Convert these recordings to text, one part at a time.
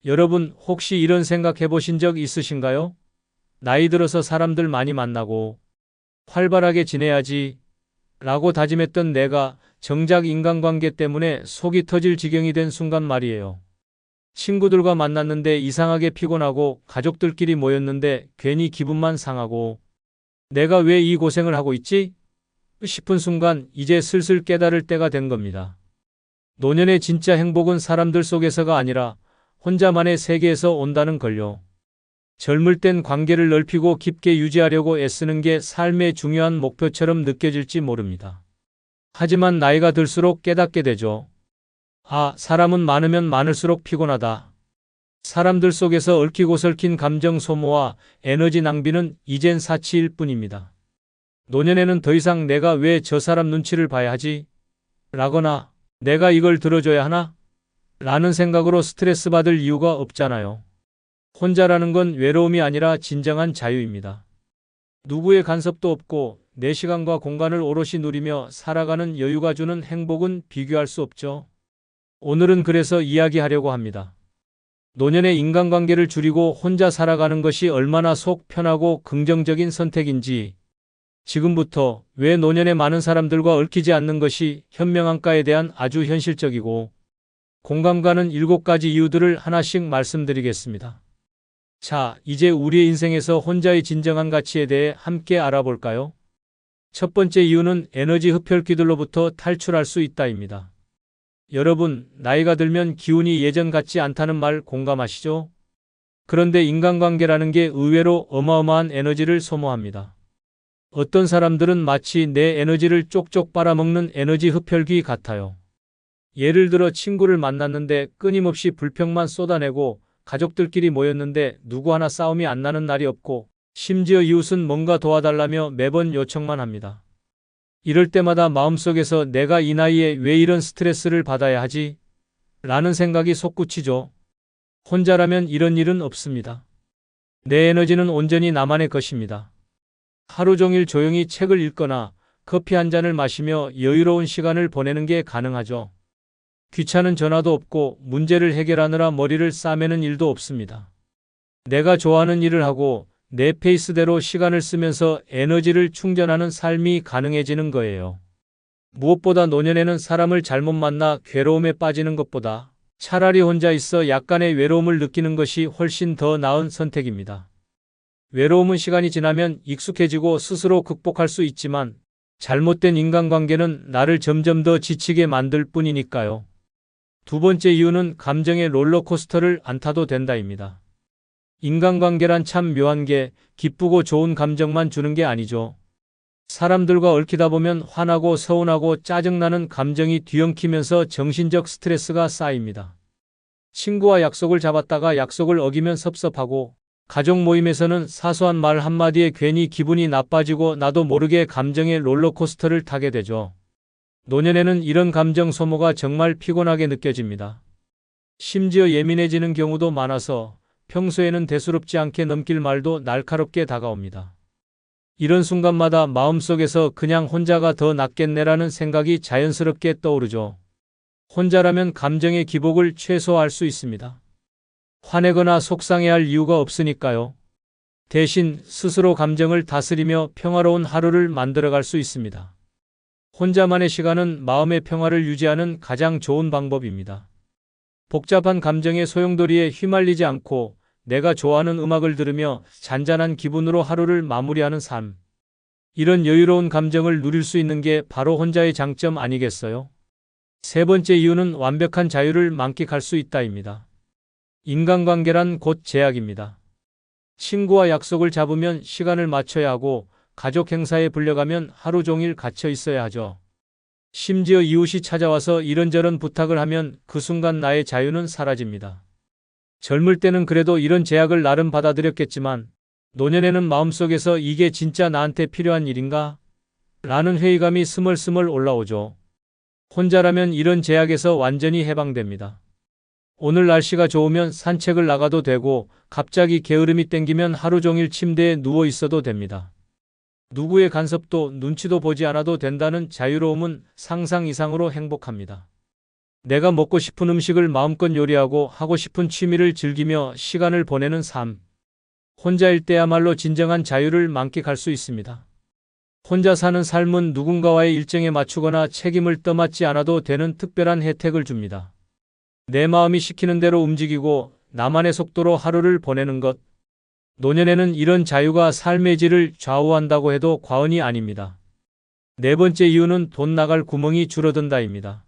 여러분 혹시 이런 생각 해보신 적 있으신가요? 나이 들어서 사람들 많이 만나고 활발하게 지내야지 라고 다짐했던 내가 정작 인간관계 때문에 속이 터질 지경이 된 순간 말이에요. 친구들과 만났는데 이상하게 피곤하고 가족들끼리 모였는데 괜히 기분만 상하고 내가 왜 이 고생을 하고 있지? 싶은 순간 이제 슬슬 깨달을 때가 된 겁니다. 노년의 진짜 행복은 사람들 속에서가 아니라 혼자만의 세계에서 온다는 걸요. 젊을 땐 관계를 넓히고 깊게 유지하려고 애쓰는 게 삶의 중요한 목표처럼 느껴질지 모릅니다. 하지만 나이가 들수록 깨닫게 되죠. 아, 사람은 많으면 많을수록 피곤하다. 사람들 속에서 얽히고 설킨 감정 소모와 에너지 낭비는 이젠 사치일 뿐입니다. 노년에는 더 이상 내가 왜 저 사람 눈치를 봐야 하지? 라거나 내가 이걸 들어줘야 하나? 라는 생각으로 스트레스 받을 이유가 없잖아요. 혼자라는 건 외로움이 아니라 진정한 자유입니다. 누구의 간섭도 없고 내 시간과 공간을 오롯이 누리며 살아가는 여유가 주는 행복은 비교할 수 없죠. 오늘은 그래서 이야기하려고 합니다. 노년의 인간관계를 줄이고 혼자 살아가는 것이 얼마나 속 편하고 긍정적인 선택인지, 지금부터 왜 노년의 많은 사람들과 얽히지 않는 것이 현명한가에 대한 아주 현실적이고 공감 가는 7가지 이유들을 하나씩 말씀드리겠습니다. 자, 이제 우리의 인생에서 혼자의 진정한 가치에 대해 함께 알아볼까요? 첫 번째 이유는 에너지 흡혈귀들로부터 탈출할 수 있다입니다. 여러분, 나이가 들면 기운이 예전 같지 않다는 말 공감하시죠? 그런데 인간관계라는 게 의외로 어마어마한 에너지를 소모합니다. 어떤 사람들은 마치 내 에너지를 쪽쪽 빨아먹는 에너지 흡혈귀 같아요. 예를 들어 친구를 만났는데 끊임없이 불평만 쏟아내고 가족들끼리 모였는데 누구 하나 싸움이 안 나는 날이 없고 심지어 이웃은 뭔가 도와달라며 매번 요청만 합니다. 이럴 때마다 마음속에서 내가 이 나이에 왜 이런 스트레스를 받아야 하지? 라는 생각이 솟구치죠. 혼자라면 이런 일은 없습니다. 내 에너지는 온전히 나만의 것입니다. 하루 종일 조용히 책을 읽거나 커피 한 잔을 마시며 여유로운 시간을 보내는 게 가능하죠. 귀찮은 전화도 없고 문제를 해결하느라 머리를 싸매는 일도 없습니다. 내가 좋아하는 일을 하고 내 페이스대로 시간을 쓰면서 에너지를 충전하는 삶이 가능해지는 거예요. 무엇보다 노년에는 사람을 잘못 만나 괴로움에 빠지는 것보다 차라리 혼자 있어 약간의 외로움을 느끼는 것이 훨씬 더 나은 선택입니다. 외로움은 시간이 지나면 익숙해지고 스스로 극복할 수 있지만 잘못된 인간관계는 나를 점점 더 지치게 만들 뿐이니까요. 두 번째 이유는 감정의 롤러코스터를 안 타도 된다입니다. 인간관계란 참 묘한 게 기쁘고 좋은 감정만 주는 게 아니죠. 사람들과 얽히다 보면 화나고 서운하고 짜증나는 감정이 뒤엉키면서 정신적 스트레스가 쌓입니다. 친구와 약속을 잡았다가 약속을 어기면 섭섭하고 가족 모임에서는 사소한 말 한마디에 괜히 기분이 나빠지고 나도 모르게 감정의 롤러코스터를 타게 되죠. 노년에는 이런 감정 소모가 정말 피곤하게 느껴집니다. 심지어 예민해지는 경우도 많아서 평소에는 대수롭지 않게 넘길 말도 날카롭게 다가옵니다. 이런 순간마다 마음속에서 그냥 혼자가 더 낫겠네라는 생각이 자연스럽게 떠오르죠. 혼자라면 감정의 기복을 최소화할 수 있습니다. 화내거나 속상해할 이유가 없으니까요. 대신 스스로 감정을 다스리며 평화로운 하루를 만들어갈 수 있습니다. 혼자만의 시간은 마음의 평화를 유지하는 가장 좋은 방법입니다. 복잡한 감정의 소용돌이에 휘말리지 않고 내가 좋아하는 음악을 들으며 잔잔한 기분으로 하루를 마무리하는 삶. 이런 여유로운 감정을 누릴 수 있는 게 바로 혼자의 장점 아니겠어요? 세 번째 이유는 완벽한 자유를 만끽할 수 있다입니다. 인간관계란 곧 제약입니다. 친구와 약속을 잡으면 시간을 맞춰야 하고 가족 행사에 불려가면 하루 종일 갇혀 있어야 하죠. 심지어 이웃이 찾아와서 이런저런 부탁을 하면 그 순간 나의 자유는 사라집니다. 젊을 때는 그래도 이런 제약을 나름 받아들였겠지만 노년에는 마음속에서 이게 진짜 나한테 필요한 일인가? 라는 회의감이 스멀스멀 올라오죠. 혼자라면 이런 제약에서 완전히 해방됩니다. 오늘 날씨가 좋으면 산책을 나가도 되고 갑자기 게으름이 땡기면 하루 종일 침대에 누워 있어도 됩니다. 누구의 간섭도 눈치도 보지 않아도 된다는 자유로움은 상상 이상으로 행복합니다. 내가 먹고 싶은 음식을 마음껏 요리하고 하고 싶은 취미를 즐기며 시간을 보내는 삶. 혼자일 때야말로 진정한 자유를 만끽할 수 있습니다. 혼자 사는 삶은 누군가와의 일정에 맞추거나 책임을 떠맡지 않아도 되는 특별한 혜택을 줍니다. 내 마음이 시키는 대로 움직이고 나만의 속도로 하루를 보내는 것. 노년에는 이런 자유가 삶의 질을 좌우한다고 해도 과언이 아닙니다. 네 번째 이유는 돈 나갈 구멍이 줄어든다입니다.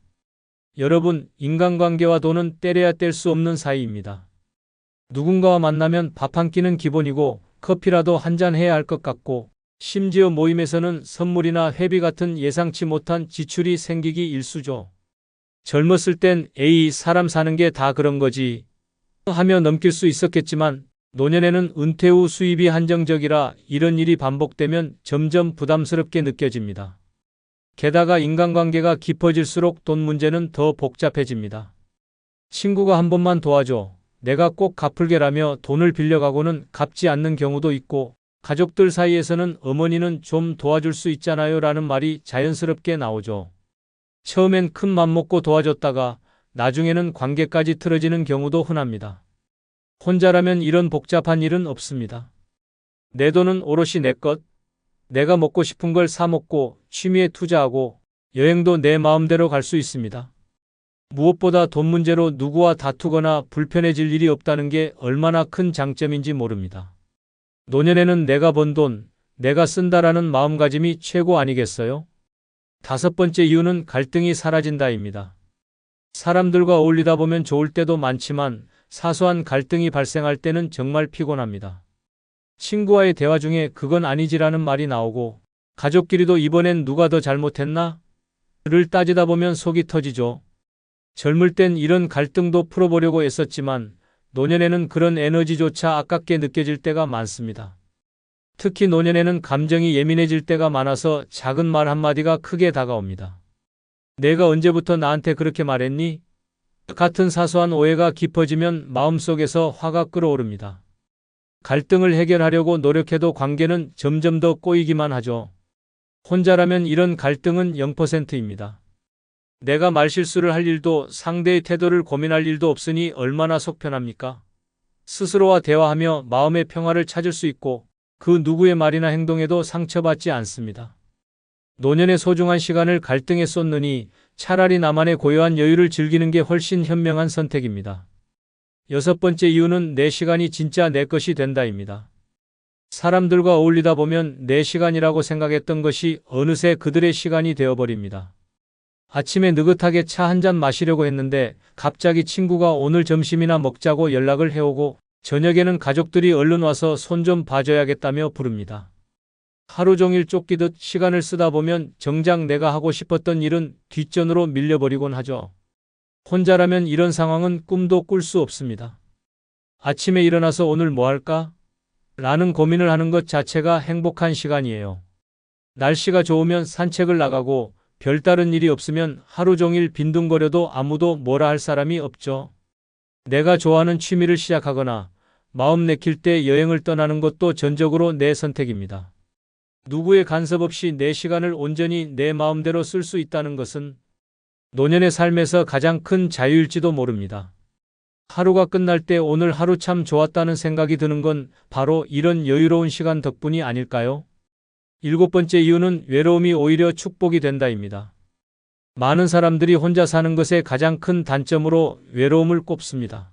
여러분, 인간관계와 돈은 떼려야 뗄 수 없는 사이입니다. 누군가와 만나면 밥 한 끼는 기본이고 커피라도 한 잔 해야 할 것 같고 심지어 모임에서는 선물이나 회비 같은 예상치 못한 지출이 생기기 일쑤죠. 젊었을 땐 에이, 사람 사는 게 다 그런 거지 하며 넘길 수 있었겠지만 노년에는 은퇴 후 수입이 한정적이라 이런 일이 반복되면 점점 부담스럽게 느껴집니다. 게다가 인간관계가 깊어질수록 돈 문제는 더 복잡해집니다. 친구가 한 번만 도와줘. 내가 꼭 갚을게라며 돈을 빌려가고는 갚지 않는 경우도 있고 가족들 사이에서는 어머니는 좀 도와줄 수 있잖아요 라는 말이 자연스럽게 나오죠. 처음엔 큰 맘 먹고 도와줬다가 나중에는 관계까지 틀어지는 경우도 흔합니다. 혼자라면 이런 복잡한 일은 없습니다. 내 돈은 오롯이 내 것. 내가 먹고 싶은 걸 사 먹고 취미에 투자하고 여행도 내 마음대로 갈 수 있습니다. 무엇보다 돈 문제로 누구와 다투거나 불편해질 일이 없다는 게 얼마나 큰 장점인지 모릅니다. 노년에는 내가 번 돈, 내가 쓴다라는 마음가짐이 최고 아니겠어요? 다섯 번째 이유는 갈등이 사라진다입니다. 사람들과 어울리다 보면 좋을 때도 많지만 사소한 갈등이 발생할 때는 정말 피곤합니다. 친구와의 대화 중에 그건 아니지라는 말이 나오고 가족끼리도 이번엔 누가 더 잘못했나? 를 따지다 보면 속이 터지죠. 젊을 땐 이런 갈등도 풀어보려고 애썼지만 노년에는 그런 에너지조차 아깝게 느껴질 때가 많습니다. 특히 노년에는 감정이 예민해질 때가 많아서 작은 말 한마디가 크게 다가옵니다. 내가 언제부터 나한테 그렇게 말했니? 같은 사소한 오해가 깊어지면 마음속에서 화가 끓어오릅니다. 갈등을 해결하려고 노력해도 관계는 점점 더 꼬이기만 하죠. 혼자라면 이런 갈등은 0%입니다. 내가 말실수를 할 일도 상대의 태도를 고민할 일도 없으니 얼마나 속 편합니까? 스스로와 대화하며 마음의 평화를 찾을 수 있고 그 누구의 말이나 행동에도 상처받지 않습니다. 노년의 소중한 시간을 갈등에 쏟느니 차라리 나만의 고요한 여유를 즐기는 게 훨씬 현명한 선택입니다. 여섯 번째 이유는 내 시간이 진짜 내 것이 된다입니다. 사람들과 어울리다 보면 내 시간이라고 생각했던 것이 어느새 그들의 시간이 되어버립니다. 아침에 느긋하게 차 한 잔 마시려고 했는데 갑자기 친구가 오늘 점심이나 먹자고 연락을 해오고 저녁에는 가족들이 얼른 와서 손 좀 봐줘야겠다며 부릅니다. 하루 종일 쫓기듯 시간을 쓰다 보면 정작 내가 하고 싶었던 일은 뒷전으로 밀려버리곤 하죠. 혼자라면 이런 상황은 꿈도 꿀 수 없습니다. 아침에 일어나서 오늘 뭐 할까? 라는 고민을 하는 것 자체가 행복한 시간이에요. 날씨가 좋으면 산책을 나가고 별다른 일이 없으면 하루 종일 빈둥거려도 아무도 뭐라 할 사람이 없죠. 내가 좋아하는 취미를 시작하거나 마음 내킬 때 여행을 떠나는 것도 전적으로 내 선택입니다. 누구의 간섭 없이 내 시간을 온전히 내 마음대로 쓸 수 있다는 것은 노년의 삶에서 가장 큰 자유일지도 모릅니다. 하루가 끝날 때 오늘 하루 참 좋았다는 생각이 드는 건 바로 이런 여유로운 시간 덕분이 아닐까요? 일곱 번째 이유는 외로움이 오히려 축복이 된다입니다. 많은 사람들이 혼자 사는 것의 가장 큰 단점으로 외로움을 꼽습니다.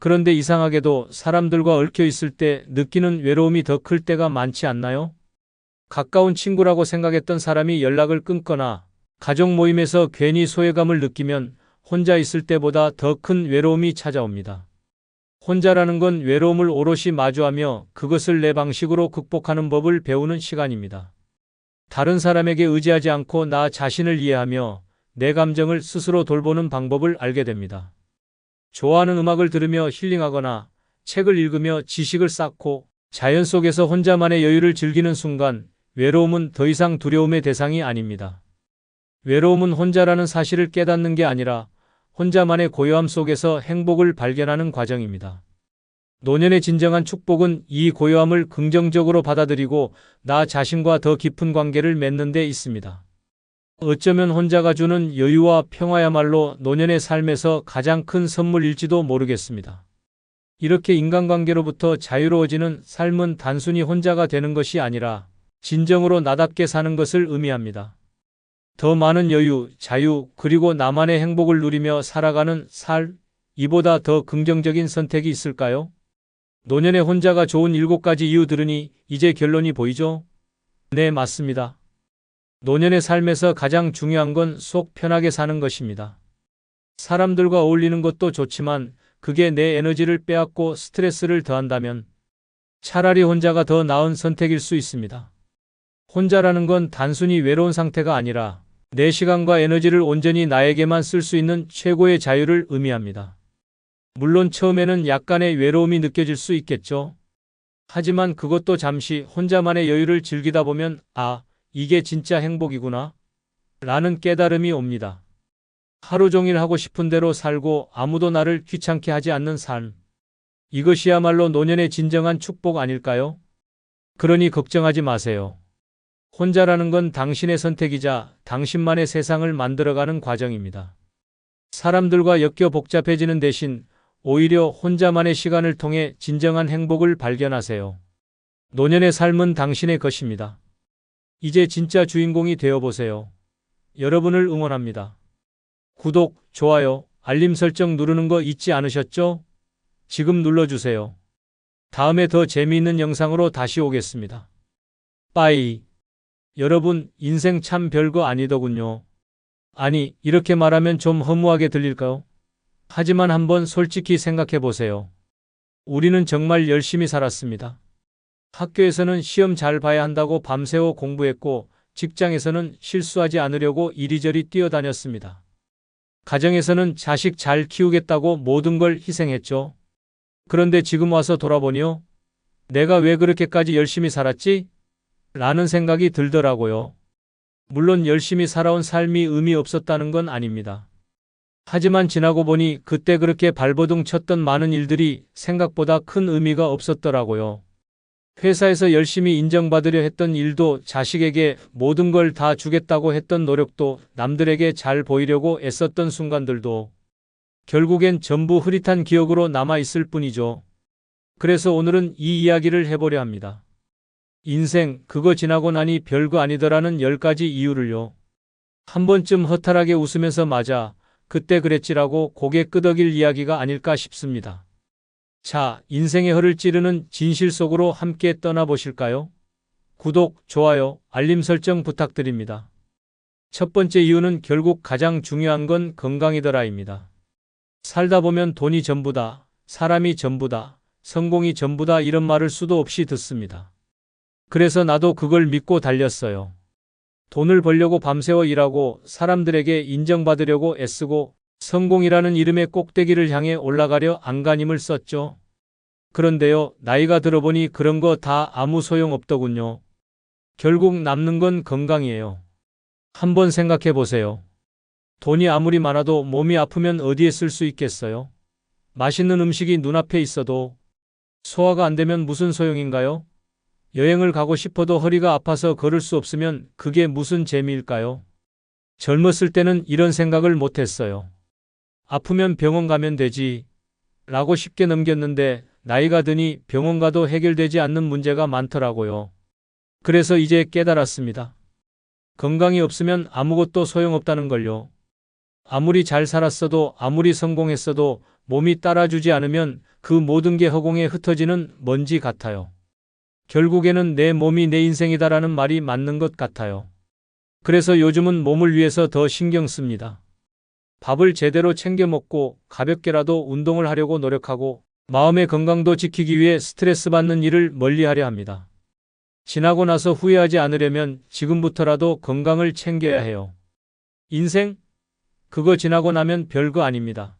그런데 이상하게도 사람들과 얽혀 있을 때 느끼는 외로움이 더 클 때가 많지 않나요? 가까운 친구라고 생각했던 사람이 연락을 끊거나 가족 모임에서 괜히 소외감을 느끼면 혼자 있을 때보다 더 큰 외로움이 찾아옵니다. 혼자라는 건 외로움을 오롯이 마주하며 그것을 내 방식으로 극복하는 법을 배우는 시간입니다. 다른 사람에게 의지하지 않고 나 자신을 이해하며 내 감정을 스스로 돌보는 방법을 알게 됩니다. 좋아하는 음악을 들으며 힐링하거나 책을 읽으며 지식을 쌓고 자연 속에서 혼자만의 여유를 즐기는 순간 외로움은 더 이상 두려움의 대상이 아닙니다. 외로움은 혼자라는 사실을 깨닫는 게 아니라 혼자만의 고요함 속에서 행복을 발견하는 과정입니다. 노년의 진정한 축복은 이 고요함을 긍정적으로 받아들이고 나 자신과 더 깊은 관계를 맺는 데 있습니다. 어쩌면 혼자가 주는 여유와 평화야말로 노년의 삶에서 가장 큰 선물일지도 모르겠습니다. 이렇게 인간관계로부터 자유로워지는 삶은 단순히 혼자가 되는 것이 아니라 진정으로 나답게 사는 것을 의미합니다. 더 많은 여유, 자유, 그리고 나만의 행복을 누리며 살아가는 이보다 더 긍정적인 선택이 있을까요? 노년에 혼자가 좋은 7가지 이유 들으니 이제 결론이 보이죠? 네, 맞습니다. 노년의 삶에서 가장 중요한 건 속 편하게 사는 것입니다. 사람들과 어울리는 것도 좋지만 그게 내 에너지를 빼앗고 스트레스를 더한다면 차라리 혼자가 더 나은 선택일 수 있습니다. 혼자라는 건 단순히 외로운 상태가 아니라 내 시간과 에너지를 온전히 나에게만 쓸 수 있는 최고의 자유를 의미합니다. 물론 처음에는 약간의 외로움이 느껴질 수 있겠죠. 하지만 그것도 잠시 혼자만의 여유를 즐기다 보면 이게 진짜 행복이구나 라는 깨달음이 옵니다. 하루 종일 하고 싶은 대로 살고 아무도 나를 귀찮게 하지 않는 삶. 이것이야말로 노년의 진정한 축복 아닐까요? 그러니 걱정하지 마세요. 혼자라는 건 당신의 선택이자 당신만의 세상을 만들어가는 과정입니다. 사람들과 엮여 복잡해지는 대신 오히려 혼자만의 시간을 통해 진정한 행복을 발견하세요. 노년의 삶은 당신의 것입니다. 이제 진짜 주인공이 되어보세요. 여러분을 응원합니다. 구독, 좋아요, 알림 설정 누르는 거 잊지 않으셨죠? 지금 눌러주세요. 다음에 더 재미있는 영상으로 다시 오겠습니다. 빠이. 여러분, 인생 참 별거 아니더군요. 아니, 이렇게 말하면 좀 허무하게 들릴까요? 하지만 한번 솔직히 생각해 보세요. 우리는 정말 열심히 살았습니다. 학교에서는 시험 잘 봐야 한다고 밤새워 공부했고, 직장에서는 실수하지 않으려고 이리저리 뛰어다녔습니다. 가정에서는 자식 잘 키우겠다고 모든 걸 희생했죠. 그런데 지금 와서 돌아보니요. 내가 왜 그렇게까지 열심히 살았지? 라는 생각이 들더라고요. 물론 열심히 살아온 삶이 의미 없었다는 건 아닙니다. 하지만 지나고 보니 그때 그렇게 발버둥 쳤던 많은 일들이 생각보다 큰 의미가 없었더라고요. 회사에서 열심히 인정받으려 했던 일도, 자식에게 모든 걸 다 주겠다고 했던 노력도, 남들에게 잘 보이려고 애썼던 순간들도 결국엔 전부 흐릿한 기억으로 남아있을 뿐이죠. 그래서 오늘은 이 이야기를 해보려 합니다. 인생, 그거 지나고 나니 별거 아니더라는 10가지 이유를요. 한 번쯤 허탈하게 웃으면서 맞아, 그때 그랬지라고 고개 끄덕일 이야기가 아닐까 싶습니다. 자, 인생의 허를 찌르는 진실 속으로 함께 떠나보실까요? 구독, 좋아요, 알림 설정 부탁드립니다. 첫 번째 이유는 결국 가장 중요한 건 건강이더라입니다. 살다 보면 돈이 전부다, 사람이 전부다, 성공이 전부다 이런 말을 수도 없이 듣습니다. 그래서 나도 그걸 믿고 달렸어요. 돈을 벌려고 밤새워 일하고 사람들에게 인정받으려고 애쓰고 성공이라는 이름의 꼭대기를 향해 올라가려 안간힘을 썼죠. 그런데요, 나이가 들어보니 그런 거 다 아무 소용 없더군요. 결국 남는 건 건강이에요. 한번 생각해 보세요. 돈이 아무리 많아도 몸이 아프면 어디에 쓸 수 있겠어요? 맛있는 음식이 눈앞에 있어도 소화가 안 되면 무슨 소용인가요? 여행을 가고 싶어도 허리가 아파서 걸을 수 없으면 그게 무슨 재미일까요? 젊었을 때는 이런 생각을 못했어요. 아프면 병원 가면 되지 라고 쉽게 넘겼는데 나이가 드니 병원 가도 해결되지 않는 문제가 많더라고요. 그래서 이제 깨달았습니다. 건강이 없으면 아무것도 소용없다는 걸요. 아무리 잘 살았어도 아무리 성공했어도 몸이 따라주지 않으면 그 모든 게 허공에 흩어지는 먼지 같아요. 결국에는 내 몸이 내 인생이다라는 말이 맞는 것 같아요. 그래서 요즘은 몸을 위해서 더 신경 씁니다. 밥을 제대로 챙겨 먹고 가볍게라도 운동을 하려고 노력하고 마음의 건강도 지키기 위해 스트레스 받는 일을 멀리하려 합니다. 지나고 나서 후회하지 않으려면 지금부터라도 건강을 챙겨야 해요. 인생? 그거 지나고 나면 별거 아닙니다.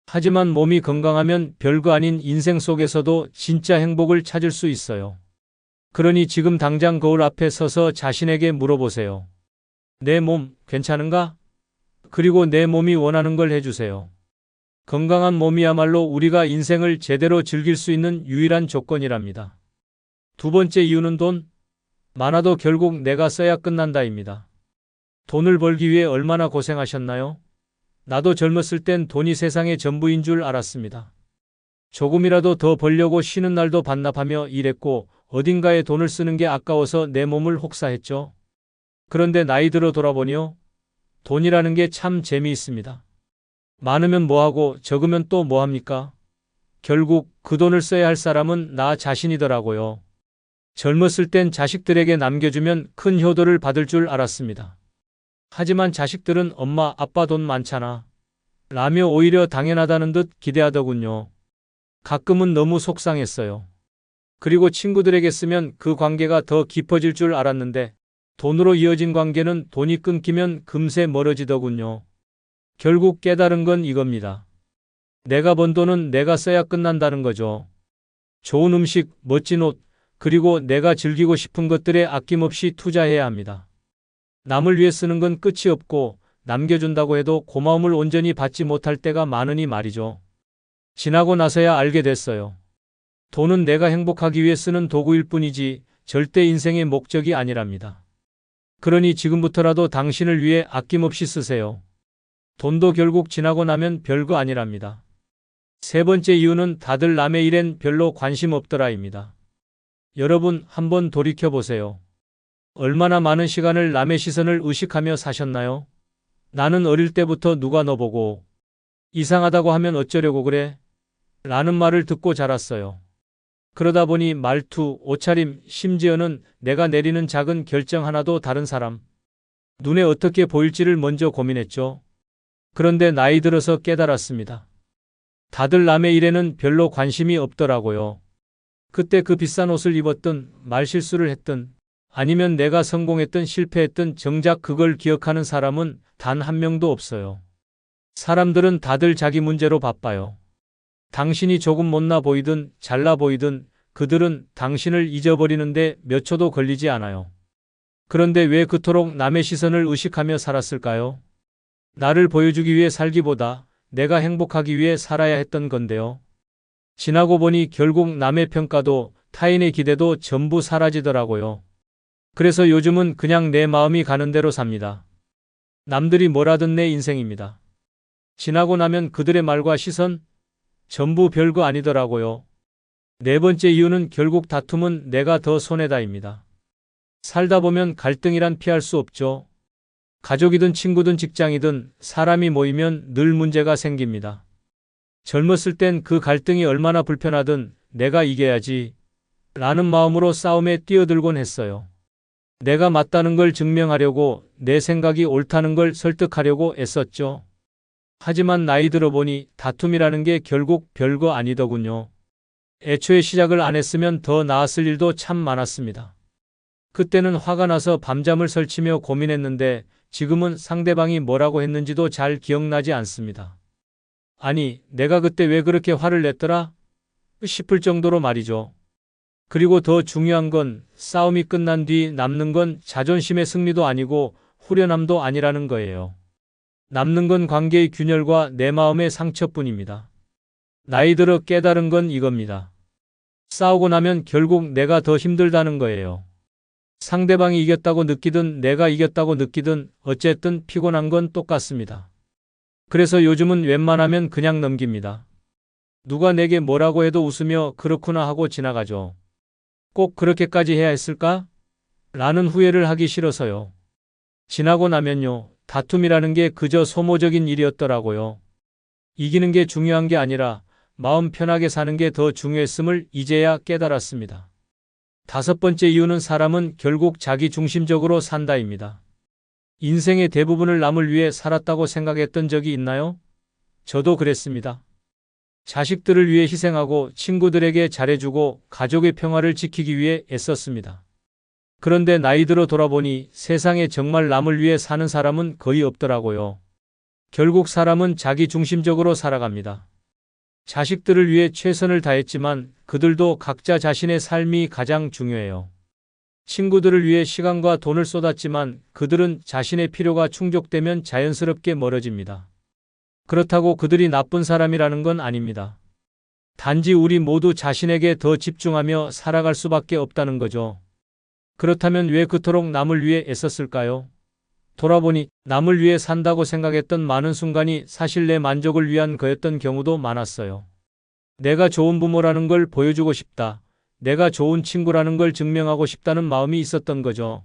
하지만 몸이 건강하면 별거 아닌 인생 속에서도 진짜 행복을 찾을 수 있어요. 그러니 지금 당장 거울 앞에 서서 자신에게 물어보세요. 내 몸 괜찮은가? 그리고 내 몸이 원하는 걸 해주세요. 건강한 몸이야말로 우리가 인생을 제대로 즐길 수 있는 유일한 조건이랍니다. 두 번째 이유는 돈? 많아도 결국 내가 써야 끝난다입니다. 돈을 벌기 위해 얼마나 고생하셨나요? 나도 젊었을 땐 돈이 세상의 전부인 줄 알았습니다. 조금이라도 더 벌려고 쉬는 날도 반납하며 일했고 어딘가에 돈을 쓰는 게 아까워서 내 몸을 혹사했죠. 그런데 나이 들어 돌아보니요. 돈이라는 게 참 재미있습니다. 많으면 뭐하고 적으면 또 뭐합니까? 결국 그 돈을 써야 할 사람은 나 자신이더라고요. 젊었을 땐 자식들에게 남겨주면 큰 효도를 받을 줄 알았습니다. 하지만 자식들은 엄마, 아빠 돈 많잖아. 라며 오히려 당연하다는 듯 기대하더군요. 가끔은 너무 속상했어요. 그리고 친구들에게 쓰면 그 관계가 더 깊어질 줄 알았는데 돈으로 이어진 관계는 돈이 끊기면 금세 멀어지더군요. 결국 깨달은 건 이겁니다. 내가 번 돈은 내가 써야 끝난다는 거죠. 좋은 음식, 멋진 옷, 그리고 내가 즐기고 싶은 것들에 아낌없이 투자해야 합니다. 남을 위해 쓰는 건 끝이 없고 남겨준다고 해도 고마움을 온전히 받지 못할 때가 많으니 말이죠. 지나고 나서야 알게 됐어요. 돈은 내가 행복하기 위해 쓰는 도구일 뿐이지 절대 인생의 목적이 아니랍니다. 그러니 지금부터라도 당신을 위해 아낌없이 쓰세요. 돈도 결국 지나고 나면 별거 아니랍니다. 세 번째 이유는 다들 남의 일엔 별로 관심 없더라입니다. 여러분 한번 돌이켜보세요. 얼마나 많은 시간을 남의 시선을 의식하며 사셨나요? 나는 어릴 때부터 누가 너 보고 이상하다고 하면 어쩌려고 그래? 라는 말을 듣고 자랐어요. 그러다 보니 말투, 옷차림, 심지어는 내가 내리는 작은 결정 하나도 다른 사람 눈에 어떻게 보일지를 먼저 고민했죠. 그런데 나이 들어서 깨달았습니다. 다들 남의 일에는 별로 관심이 없더라고요. 그때 그 비싼 옷을 입었든 말실수를 했든 아니면 내가 성공했든 실패했든 정작 그걸 기억하는 사람은 단 한 명도 없어요. 사람들은 다들 자기 문제로 바빠요. 당신이 조금 못나 보이든 잘나 보이든 그들은 당신을 잊어버리는데 몇 초도 걸리지 않아요. 그런데 왜 그토록 남의 시선을 의식하며 살았을까요? 나를 보여주기 위해 살기보다 내가 행복하기 위해 살아야 했던 건데요. 지나고 보니 결국 남의 평가도 타인의 기대도 전부 사라지더라고요. 그래서 요즘은 그냥 내 마음이 가는 대로 삽니다. 남들이 뭐라든 내 인생입니다. 지나고 나면 그들의 말과 시선 전부 별거 아니더라고요. 네 번째 이유는 결국 다툼은 내가 더 손해다입니다. 살다 보면 갈등이란 피할 수 없죠. 가족이든 친구든 직장이든 사람이 모이면 늘 문제가 생깁니다. 젊었을 땐 그 갈등이 얼마나 불편하든 내가 이겨야지 라는 마음으로 싸움에 뛰어들곤 했어요. 내가 맞다는 걸 증명하려고 내 생각이 옳다는 걸 설득하려고 애썼죠. 하지만 나이 들어보니 다툼이라는 게 결국 별거 아니더군요. 애초에 시작을 안 했으면 더 나았을 일도 참 많았습니다. 그때는 화가 나서 밤잠을 설치며 고민했는데 지금은 상대방이 뭐라고 했는지도 잘 기억나지 않습니다. 아니, 내가 그때 왜 그렇게 화를 냈더라? 싶을 정도로 말이죠. 그리고 더 중요한 건 싸움이 끝난 뒤 남는 건 자존심의 승리도 아니고 후련함도 아니라는 거예요. 남는 건 관계의 균열과 내 마음의 상처뿐입니다. 나이 들어 깨달은 건 이겁니다. 싸우고 나면 결국 내가 더 힘들다는 거예요. 상대방이 이겼다고 느끼든 내가 이겼다고 느끼든 어쨌든 피곤한 건 똑같습니다. 그래서 요즘은 웬만하면 그냥 넘깁니다. 누가 내게 뭐라고 해도 웃으며 그렇구나 하고 지나가죠. 꼭 그렇게까지 해야 했을까? 라는 후회를 하기 싫어서요. 지나고 나면요. 다툼이라는 게 그저 소모적인 일이었더라고요. 이기는 게 중요한 게 아니라 마음 편하게 사는 게 더 중요했음을 이제야 깨달았습니다. 다섯 번째 이유는 사람은 결국 자기 중심적으로 산다입니다. 인생의 대부분을 남을 위해 살았다고 생각했던 적이 있나요? 저도 그랬습니다. 자식들을 위해 희생하고 친구들에게 잘해주고 가족의 평화를 지키기 위해 애썼습니다. 그런데 나이 들어 돌아보니 세상에 정말 남을 위해 사는 사람은 거의 없더라고요. 결국 사람은 자기 중심적으로 살아갑니다. 자식들을 위해 최선을 다했지만 그들도 각자 자신의 삶이 가장 중요해요. 친구들을 위해 시간과 돈을 쏟았지만 그들은 자신의 필요가 충족되면 자연스럽게 멀어집니다. 그렇다고 그들이 나쁜 사람이라는 건 아닙니다. 단지 우리 모두 자신에게 더 집중하며 살아갈 수밖에 없다는 거죠. 그렇다면 왜 그토록 남을 위해 애썼을까요? 돌아보니 남을 위해 산다고 생각했던 많은 순간이 사실 내 만족을 위한 거였던 경우도 많았어요. 내가 좋은 부모라는 걸 보여주고 싶다. 내가 좋은 친구라는 걸 증명하고 싶다는 마음이 있었던 거죠.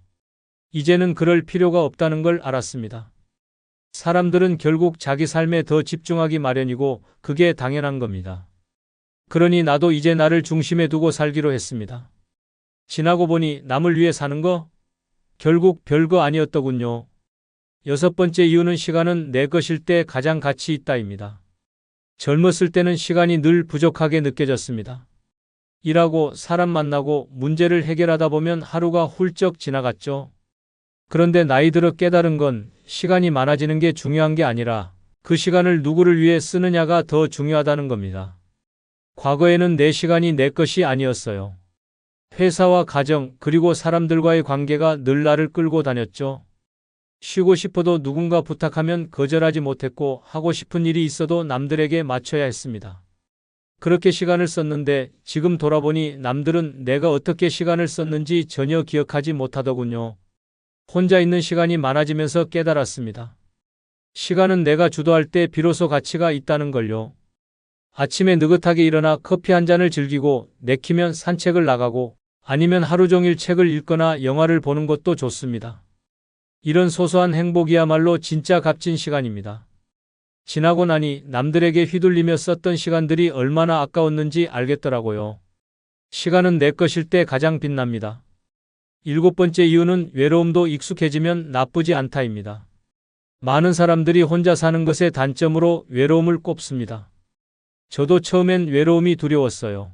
이제는 그럴 필요가 없다는 걸 알았습니다. 사람들은 결국 자기 삶에 더 집중하기 마련이고 그게 당연한 겁니다. 그러니 나도 이제 나를 중심에 두고 살기로 했습니다. 지나고 보니 남을 위해 사는 거? 결국 별거 아니었더군요. 6번째 이유는 시간은 내 것일 때 가장 가치 있다입니다. 젊었을 때는 시간이 늘 부족하게 느껴졌습니다. 일하고 사람 만나고 문제를 해결하다 보면 하루가 훌쩍 지나갔죠. 그런데 나이 들어 깨달은 건 시간이 많아지는 게 중요한 게 아니라 그 시간을 누구를 위해 쓰느냐가 더 중요하다는 겁니다. 과거에는 내 시간이 내 것이 아니었어요. 회사와 가정 그리고 사람들과의 관계가 늘 나를 끌고 다녔죠. 쉬고 싶어도 누군가 부탁하면 거절하지 못했고 하고 싶은 일이 있어도 남들에게 맞춰야 했습니다. 그렇게 시간을 썼는데 지금 돌아보니 남들은 내가 어떻게 시간을 썼는지 전혀 기억하지 못하더군요. 혼자 있는 시간이 많아지면서 깨달았습니다. 시간은 내가 주도할 때 비로소 가치가 있다는 걸요. 아침에 느긋하게 일어나 커피 한 잔을 즐기고 내키면 산책을 나가고 아니면 하루 종일 책을 읽거나 영화를 보는 것도 좋습니다. 이런 소소한 행복이야말로 진짜 값진 시간입니다. 지나고 나니 남들에게 휘둘리며 썼던 시간들이 얼마나 아까웠는지 알겠더라고요. 시간은 내 것일 때 가장 빛납니다. 7번째 이유는 외로움도 익숙해지면 나쁘지 않다입니다. 많은 사람들이 혼자 사는 것의 단점으로 외로움을 꼽습니다. 저도 처음엔 외로움이 두려웠어요.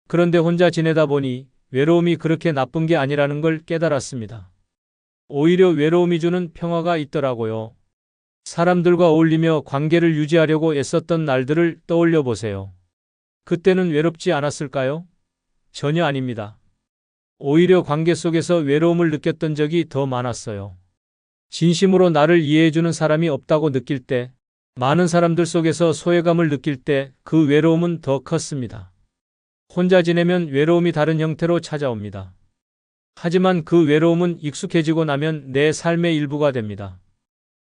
그런데 혼자 지내다 보니 외로움이 그렇게 나쁜 게 아니라는 걸 깨달았습니다. 오히려 외로움이 주는 평화가 있더라고요. 사람들과 어울리며 관계를 유지하려고 애썼던 날들을 떠올려 보세요. 그때는 외롭지 않았을까요? 전혀 아닙니다. 오히려 관계 속에서 외로움을 느꼈던 적이 더 많았어요. 진심으로 나를 이해해주는 사람이 없다고 느낄 때, 많은 사람들 속에서 소외감을 느낄 때 그 외로움은 더 컸습니다. 혼자 지내면 외로움이 다른 형태로 찾아옵니다. 하지만 그 외로움은 익숙해지고 나면 내 삶의 일부가 됩니다.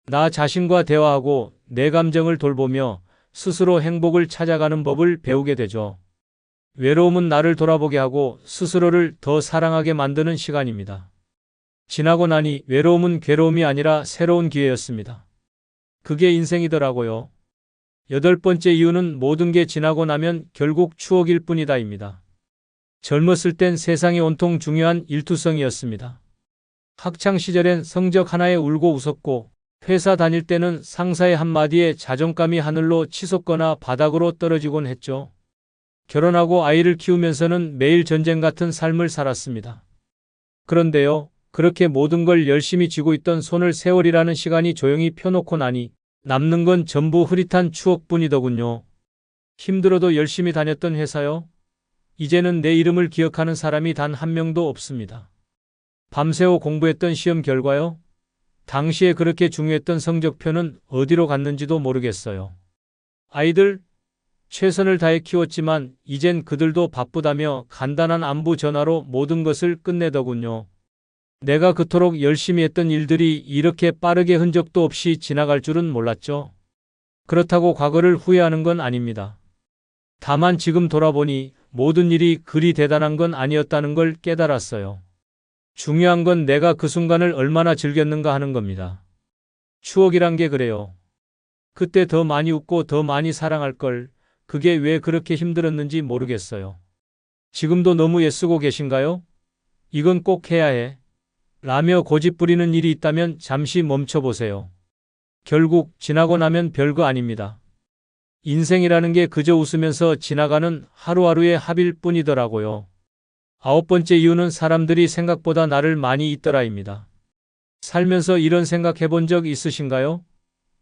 나 자신과 대화하고 내 감정을 돌보며 스스로 행복을 찾아가는 법을 배우게 되죠. 외로움은 나를 돌아보게 하고 스스로를 더 사랑하게 만드는 시간입니다. 지나고 나니 외로움은 괴로움이 아니라 새로운 기회였습니다. 그게 인생이더라고요. 8번째 이유는 모든 게 지나고 나면 결국 추억일 뿐이다입니다. 젊었을 땐 세상이 온통 중요한 일투성이었습니다. 학창 시절엔 성적 하나에 울고 웃었고 회사 다닐 때는 상사의 한마디에 자존감이 하늘로 치솟거나 바닥으로 떨어지곤 했죠. 결혼하고 아이를 키우면서는 매일 전쟁 같은 삶을 살았습니다. 그런데요, 그렇게 모든 걸 열심히 쥐고 있던 손을 세월이라는 시간이 조용히 펴놓고 나니 남는 건 전부 흐릿한 추억뿐이더군요. 힘들어도 열심히 다녔던 회사요. 이제는 내 이름을 기억하는 사람이 단 한 명도 없습니다. 밤새워 공부했던 시험 결과요. 당시에 그렇게 중요했던 성적표는 어디로 갔는지도 모르겠어요. 아이들, 최선을 다해 키웠지만 이젠 그들도 바쁘다며 간단한 안부 전화로 모든 것을 끝내더군요. 내가 그토록 열심히 했던 일들이 이렇게 빠르게 흔적도 없이 지나갈 줄은 몰랐죠. 그렇다고 과거를 후회하는 건 아닙니다. 다만 지금 돌아보니 모든 일이 그리 대단한 건 아니었다는 걸 깨달았어요. 중요한 건 내가 그 순간을 얼마나 즐겼는가 하는 겁니다. 추억이란 게 그래요. 그때 더 많이 웃고 더 많이 사랑할 걸, 그게 왜 그렇게 힘들었는지 모르겠어요. 지금도 너무 애쓰고 계신가요? 이건 꼭 해야 해. 라며 고집 부리는 일이 있다면 잠시 멈춰보세요. 결국 지나고 나면 별거 아닙니다. 인생이라는 게 그저 웃으면서 지나가는 하루하루의 합일 뿐이더라고요. 9번째 이유는 사람들이 생각보다 나를 많이 잊더라입니다. 살면서 이런 생각해 본 적 있으신가요?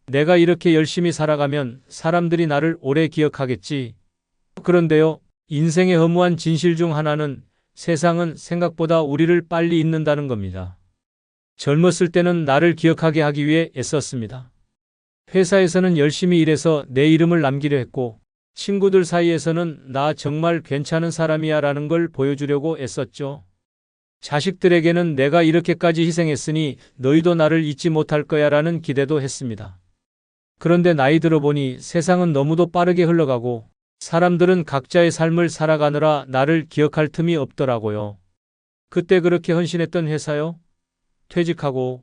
내가 이렇게 열심히 살아가면 사람들이 나를 오래 기억하겠지. 그런데요, 인생의 허무한 진실 중 하나는 세상은 생각보다 우리를 빨리 잊는다는 겁니다. 젊었을 때는 나를 기억하게 하기 위해 애썼습니다. 회사에서는 열심히 일해서 내 이름을 남기려 했고, 친구들 사이에서는 나 정말 괜찮은 사람이야 라는 걸 보여주려고 애썼죠. 자식들에게는 내가 이렇게까지 희생했으니 너희도 나를 잊지 못할 거야 라는 기대도 했습니다. 그런데 나이 들어보니 세상은 너무도 빠르게 흘러가고 사람들은 각자의 삶을 살아가느라 나를 기억할 틈이 없더라고요. 그때 그렇게 헌신했던 회사요? 퇴직하고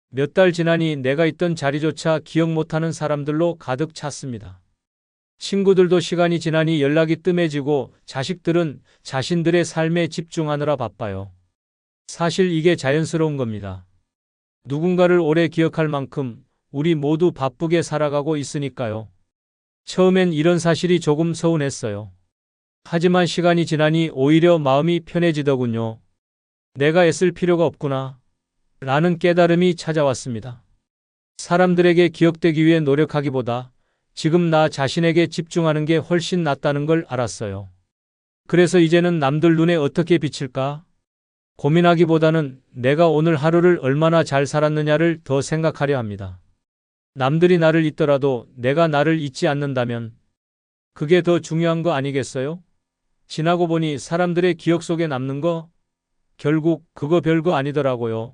몇 달 지나니 내가 있던 자리조차 기억 못하는 사람들로 가득 찼습니다. 친구들도 시간이 지나니 연락이 뜸해지고 자식들은 자신들의 삶에 집중하느라 바빠요. 사실 이게 자연스러운 겁니다. 누군가를 오래 기억할 만큼 우리 모두 바쁘게 살아가고 있으니까요. 처음엔 이런 사실이 조금 서운했어요. 하지만 시간이 지나니 오히려 마음이 편해지더군요. 내가 애쓸 필요가 없구나 라는 깨달음이 찾아왔습니다. 사람들에게 기억되기 위해 노력하기보다 지금 나 자신에게 집중하는 게 훨씬 낫다는 걸 알았어요. 그래서 이제는 남들 눈에 어떻게 비칠까 고민하기보다는 내가 오늘 하루를 얼마나 잘 살았느냐를 더 생각하려 합니다. 남들이 나를 잊더라도 내가 나를 잊지 않는다면 그게 더 중요한 거 아니겠어요? 지나고 보니 사람들의 기억 속에 남는 거 결국 그거 별거 아니더라고요.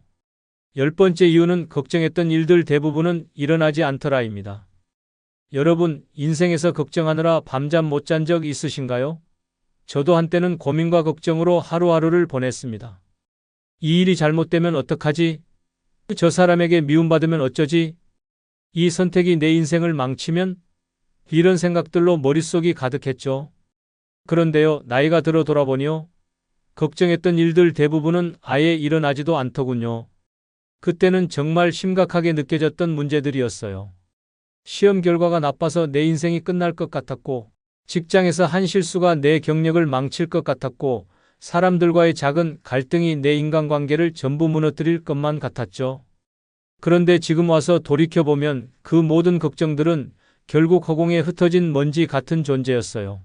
10번째 이유는 걱정했던 일들 대부분은 일어나지 않더라입니다. 여러분, 인생에서 걱정하느라 밤잠 못 잔 적 있으신가요? 저도 한때는 고민과 걱정으로 하루하루를 보냈습니다. 이 일이 잘못되면 어떡하지? 저 사람에게 미움받으면 어쩌지? 이 선택이 내 인생을 망치면? 이런 생각들로 머릿속이 가득했죠. 그런데요, 나이가 들어 돌아보니요. 걱정했던 일들 대부분은 아예 일어나지도 않더군요. 그때는 정말 심각하게 느껴졌던 문제들이었어요. 시험 결과가 나빠서 내 인생이 끝날 것 같았고, 직장에서 한 실수가 내 경력을 망칠 것 같았고, 사람들과의 작은 갈등이 내 인간관계를 전부 무너뜨릴 것만 같았죠. 그런데 지금 와서 돌이켜보면 그 모든 걱정들은 결국 허공에 흩어진 먼지 같은 존재였어요.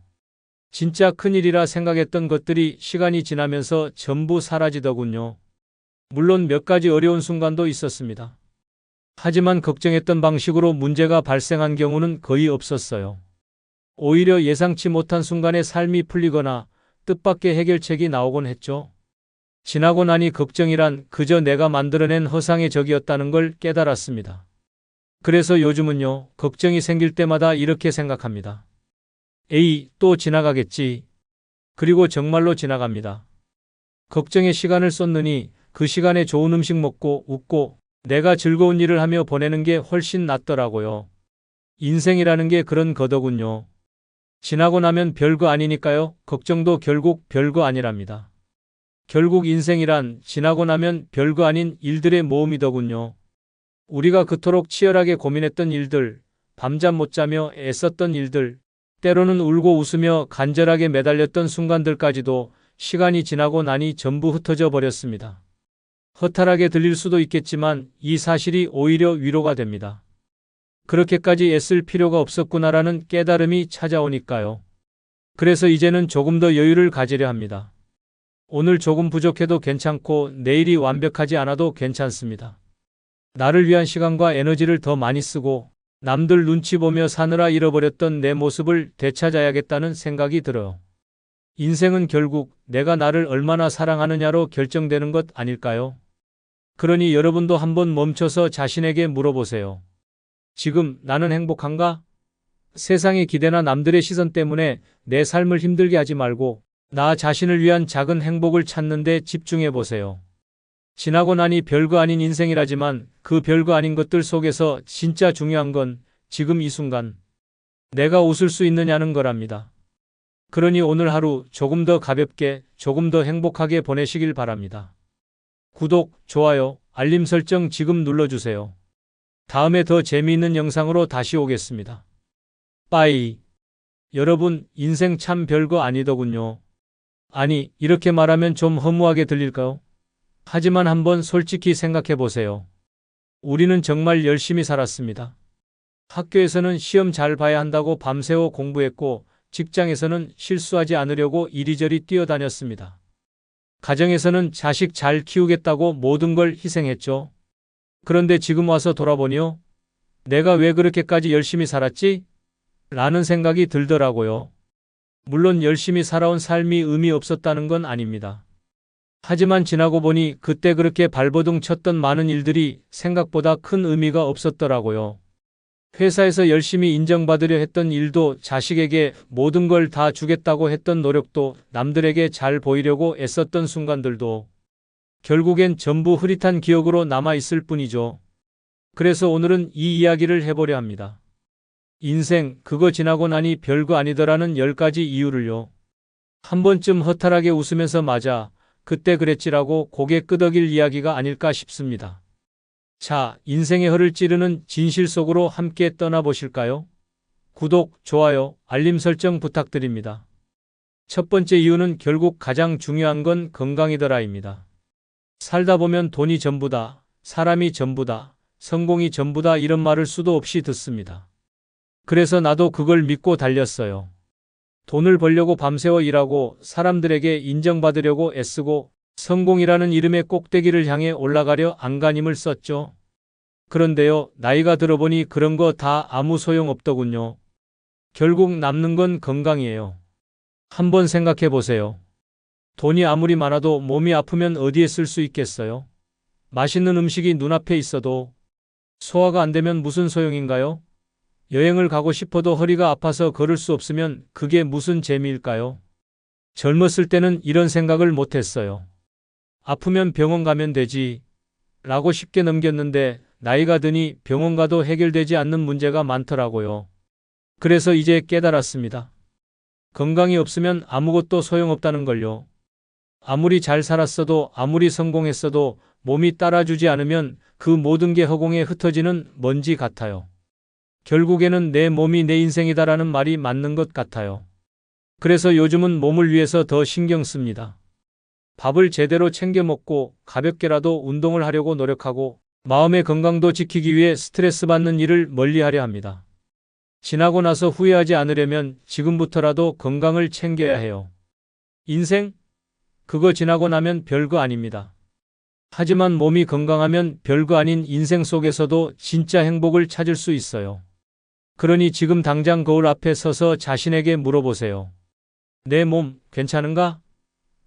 진짜 큰일이라 생각했던 것들이 시간이 지나면서 전부 사라지더군요. 물론 몇 가지 어려운 순간도 있었습니다. 하지만 걱정했던 방식으로 문제가 발생한 경우는 거의 없었어요. 오히려 예상치 못한 순간에 삶이 풀리거나 뜻밖의 해결책이 나오곤 했죠. 지나고 나니 걱정이란 그저 내가 만들어낸 허상의 적이었다는 걸 깨달았습니다. 그래서 요즘은요, 걱정이 생길 때마다 이렇게 생각합니다. 에이, 또 지나가겠지. 그리고 정말로 지나갑니다. 걱정에 시간을 쏟느니 그 시간에 좋은 음식 먹고 웃고 내가 즐거운 일을 하며 보내는 게 훨씬 낫더라고요. 인생이라는 게 그런 거더군요. 지나고 나면 별거 아니니까요. 걱정도 결국 별거 아니랍니다. 결국 인생이란 지나고 나면 별거 아닌 일들의 모음이더군요. 우리가 그토록 치열하게 고민했던 일들, 밤잠 못 자며 애썼던 일들, 때로는 울고 웃으며 간절하게 매달렸던 순간들까지도 시간이 지나고 나니 전부 흩어져 버렸습니다. 허탈하게 들릴 수도 있겠지만 이 사실이 오히려 위로가 됩니다. 그렇게까지 애쓸 필요가 없었구나라는 깨달음이 찾아오니까요. 그래서 이제는 조금 더 여유를 가지려 합니다. 오늘 조금 부족해도 괜찮고 내일이 완벽하지 않아도 괜찮습니다. 나를 위한 시간과 에너지를 더 많이 쓰고 남들 눈치 보며 사느라 잃어버렸던 내 모습을 되찾아야겠다는 생각이 들어요. 인생은 결국 내가 나를 얼마나 사랑하느냐로 결정되는 것 아닐까요? 그러니 여러분도 한번 멈춰서 자신에게 물어보세요. 지금 나는 행복한가? 세상의 기대나 남들의 시선 때문에 내 삶을 힘들게 하지 말고 나 자신을 위한 작은 행복을 찾는 데 집중해 보세요. 지나고 나니 별거 아닌 인생이라지만 그 별거 아닌 것들 속에서 진짜 중요한 건 지금 이 순간 내가 웃을 수 있느냐는 거랍니다. 그러니 오늘 하루 조금 더 가볍게, 조금 더 행복하게 보내시길 바랍니다. 구독, 좋아요, 알림 설정 지금 눌러주세요. 다음에 더 재미있는 영상으로 다시 오겠습니다. 빠이. 여러분, 인생 참 별거 아니더군요. 아니, 이렇게 말하면 좀 허무하게 들릴까요? 하지만 한번 솔직히 생각해 보세요. 우리는 정말 열심히 살았습니다. 학교에서는 시험 잘 봐야 한다고 밤새워 공부했고, 직장에서는 실수하지 않으려고 이리저리 뛰어다녔습니다. 가정에서는 자식 잘 키우겠다고 모든 걸 희생했죠. 그런데 지금 와서 돌아보니요. 내가 왜 그렇게까지 열심히 살았지? 라는 생각이 들더라고요. 물론 열심히 살아온 삶이 의미 없었다는 건 아닙니다. 하지만 지나고 보니 그때 그렇게 발버둥 쳤던 많은 일들이 생각보다 큰 의미가 없었더라고요. 회사에서 열심히 인정받으려 했던 일도, 자식에게 모든 걸 다 주겠다고 했던 노력도, 남들에게 잘 보이려고 애썼던 순간들도 결국엔 전부 흐릿한 기억으로 남아있을 뿐이죠. 그래서 오늘은 이 이야기를 해보려 합니다. 인생, 그거 지나고 나니 별거 아니더라는 10가지 이유를요. 한 번쯤 허탈하게 웃으면서 맞아, 그때 그랬지라고 고개 끄덕일 이야기가 아닐까 싶습니다. 자, 인생의 허를 찌르는 진실 속으로 함께 떠나보실까요? 구독, 좋아요, 알림 설정 부탁드립니다. 첫 번째 이유는 결국 가장 중요한 건 건강이더라입니다. 살다 보면 돈이 전부다, 사람이 전부다, 성공이 전부다 이런 말을 수도 없이 듣습니다. 그래서 나도 그걸 믿고 달렸어요. 돈을 벌려고 밤새워 일하고 사람들에게 인정받으려고 애쓰고 성공이라는 이름의 꼭대기를 향해 올라가려 안간힘을 썼죠. 그런데요, 나이가 들어보니 그런 거 다 아무 소용 없더군요. 결국 남는 건 건강이에요. 한번 생각해 보세요. 돈이 아무리 많아도 몸이 아프면 어디에 쓸 수 있겠어요? 맛있는 음식이 눈앞에 있어도 소화가 안 되면 무슨 소용인가요? 여행을 가고 싶어도 허리가 아파서 걸을 수 없으면 그게 무슨 재미일까요? 젊었을 때는 이런 생각을 못했어요. 아프면 병원 가면 되지 라고 쉽게 넘겼는데 나이가 드니 병원 가도 해결되지 않는 문제가 많더라고요. 그래서 이제 깨달았습니다. 건강이 없으면 아무것도 소용없다는 걸요. 아무리 잘 살았어도, 아무리 성공했어도 몸이 따라주지 않으면 그 모든 게 허공에 흩어지는 먼지 같아요. 결국에는 내 몸이 내 인생이다라는 말이 맞는 것 같아요. 그래서 요즘은 몸을 위해서 더 신경 씁니다. 밥을 제대로 챙겨 먹고 가볍게라도 운동을 하려고 노력하고 마음의 건강도 지키기 위해 스트레스 받는 일을 멀리하려 합니다. 지나고 나서 후회하지 않으려면 지금부터라도 건강을 챙겨야 해요. 인생? 그거 지나고 나면 별거 아닙니다. 하지만 몸이 건강하면 별거 아닌 인생 속에서도 진짜 행복을 찾을 수 있어요. 그러니 지금 당장 거울 앞에 서서 자신에게 물어보세요. 내 몸 괜찮은가?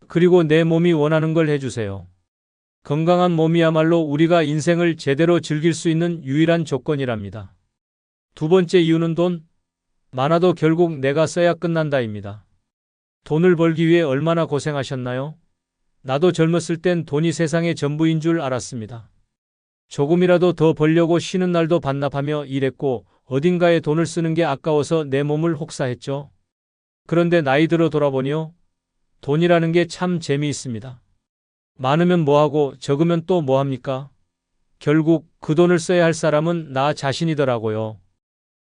그리고 내 몸이 원하는 걸 해주세요. 건강한 몸이야말로 우리가 인생을 제대로 즐길 수 있는 유일한 조건이랍니다. 두 번째 이유는 돈? 많아도 결국 내가 써야 끝난다입니다. 돈을 벌기 위해 얼마나 고생하셨나요? 나도 젊었을 땐 돈이 세상의 전부인 줄 알았습니다. 조금이라도 더 벌려고 쉬는 날도 반납하며 일했고 어딘가에 돈을 쓰는 게 아까워서 내 몸을 혹사했죠. 그런데 나이 들어 돌아보니요. 돈이라는 게 참 재미있습니다. 많으면 뭐하고 적으면 또 뭐합니까? 결국 그 돈을 써야 할 사람은 나 자신이더라고요.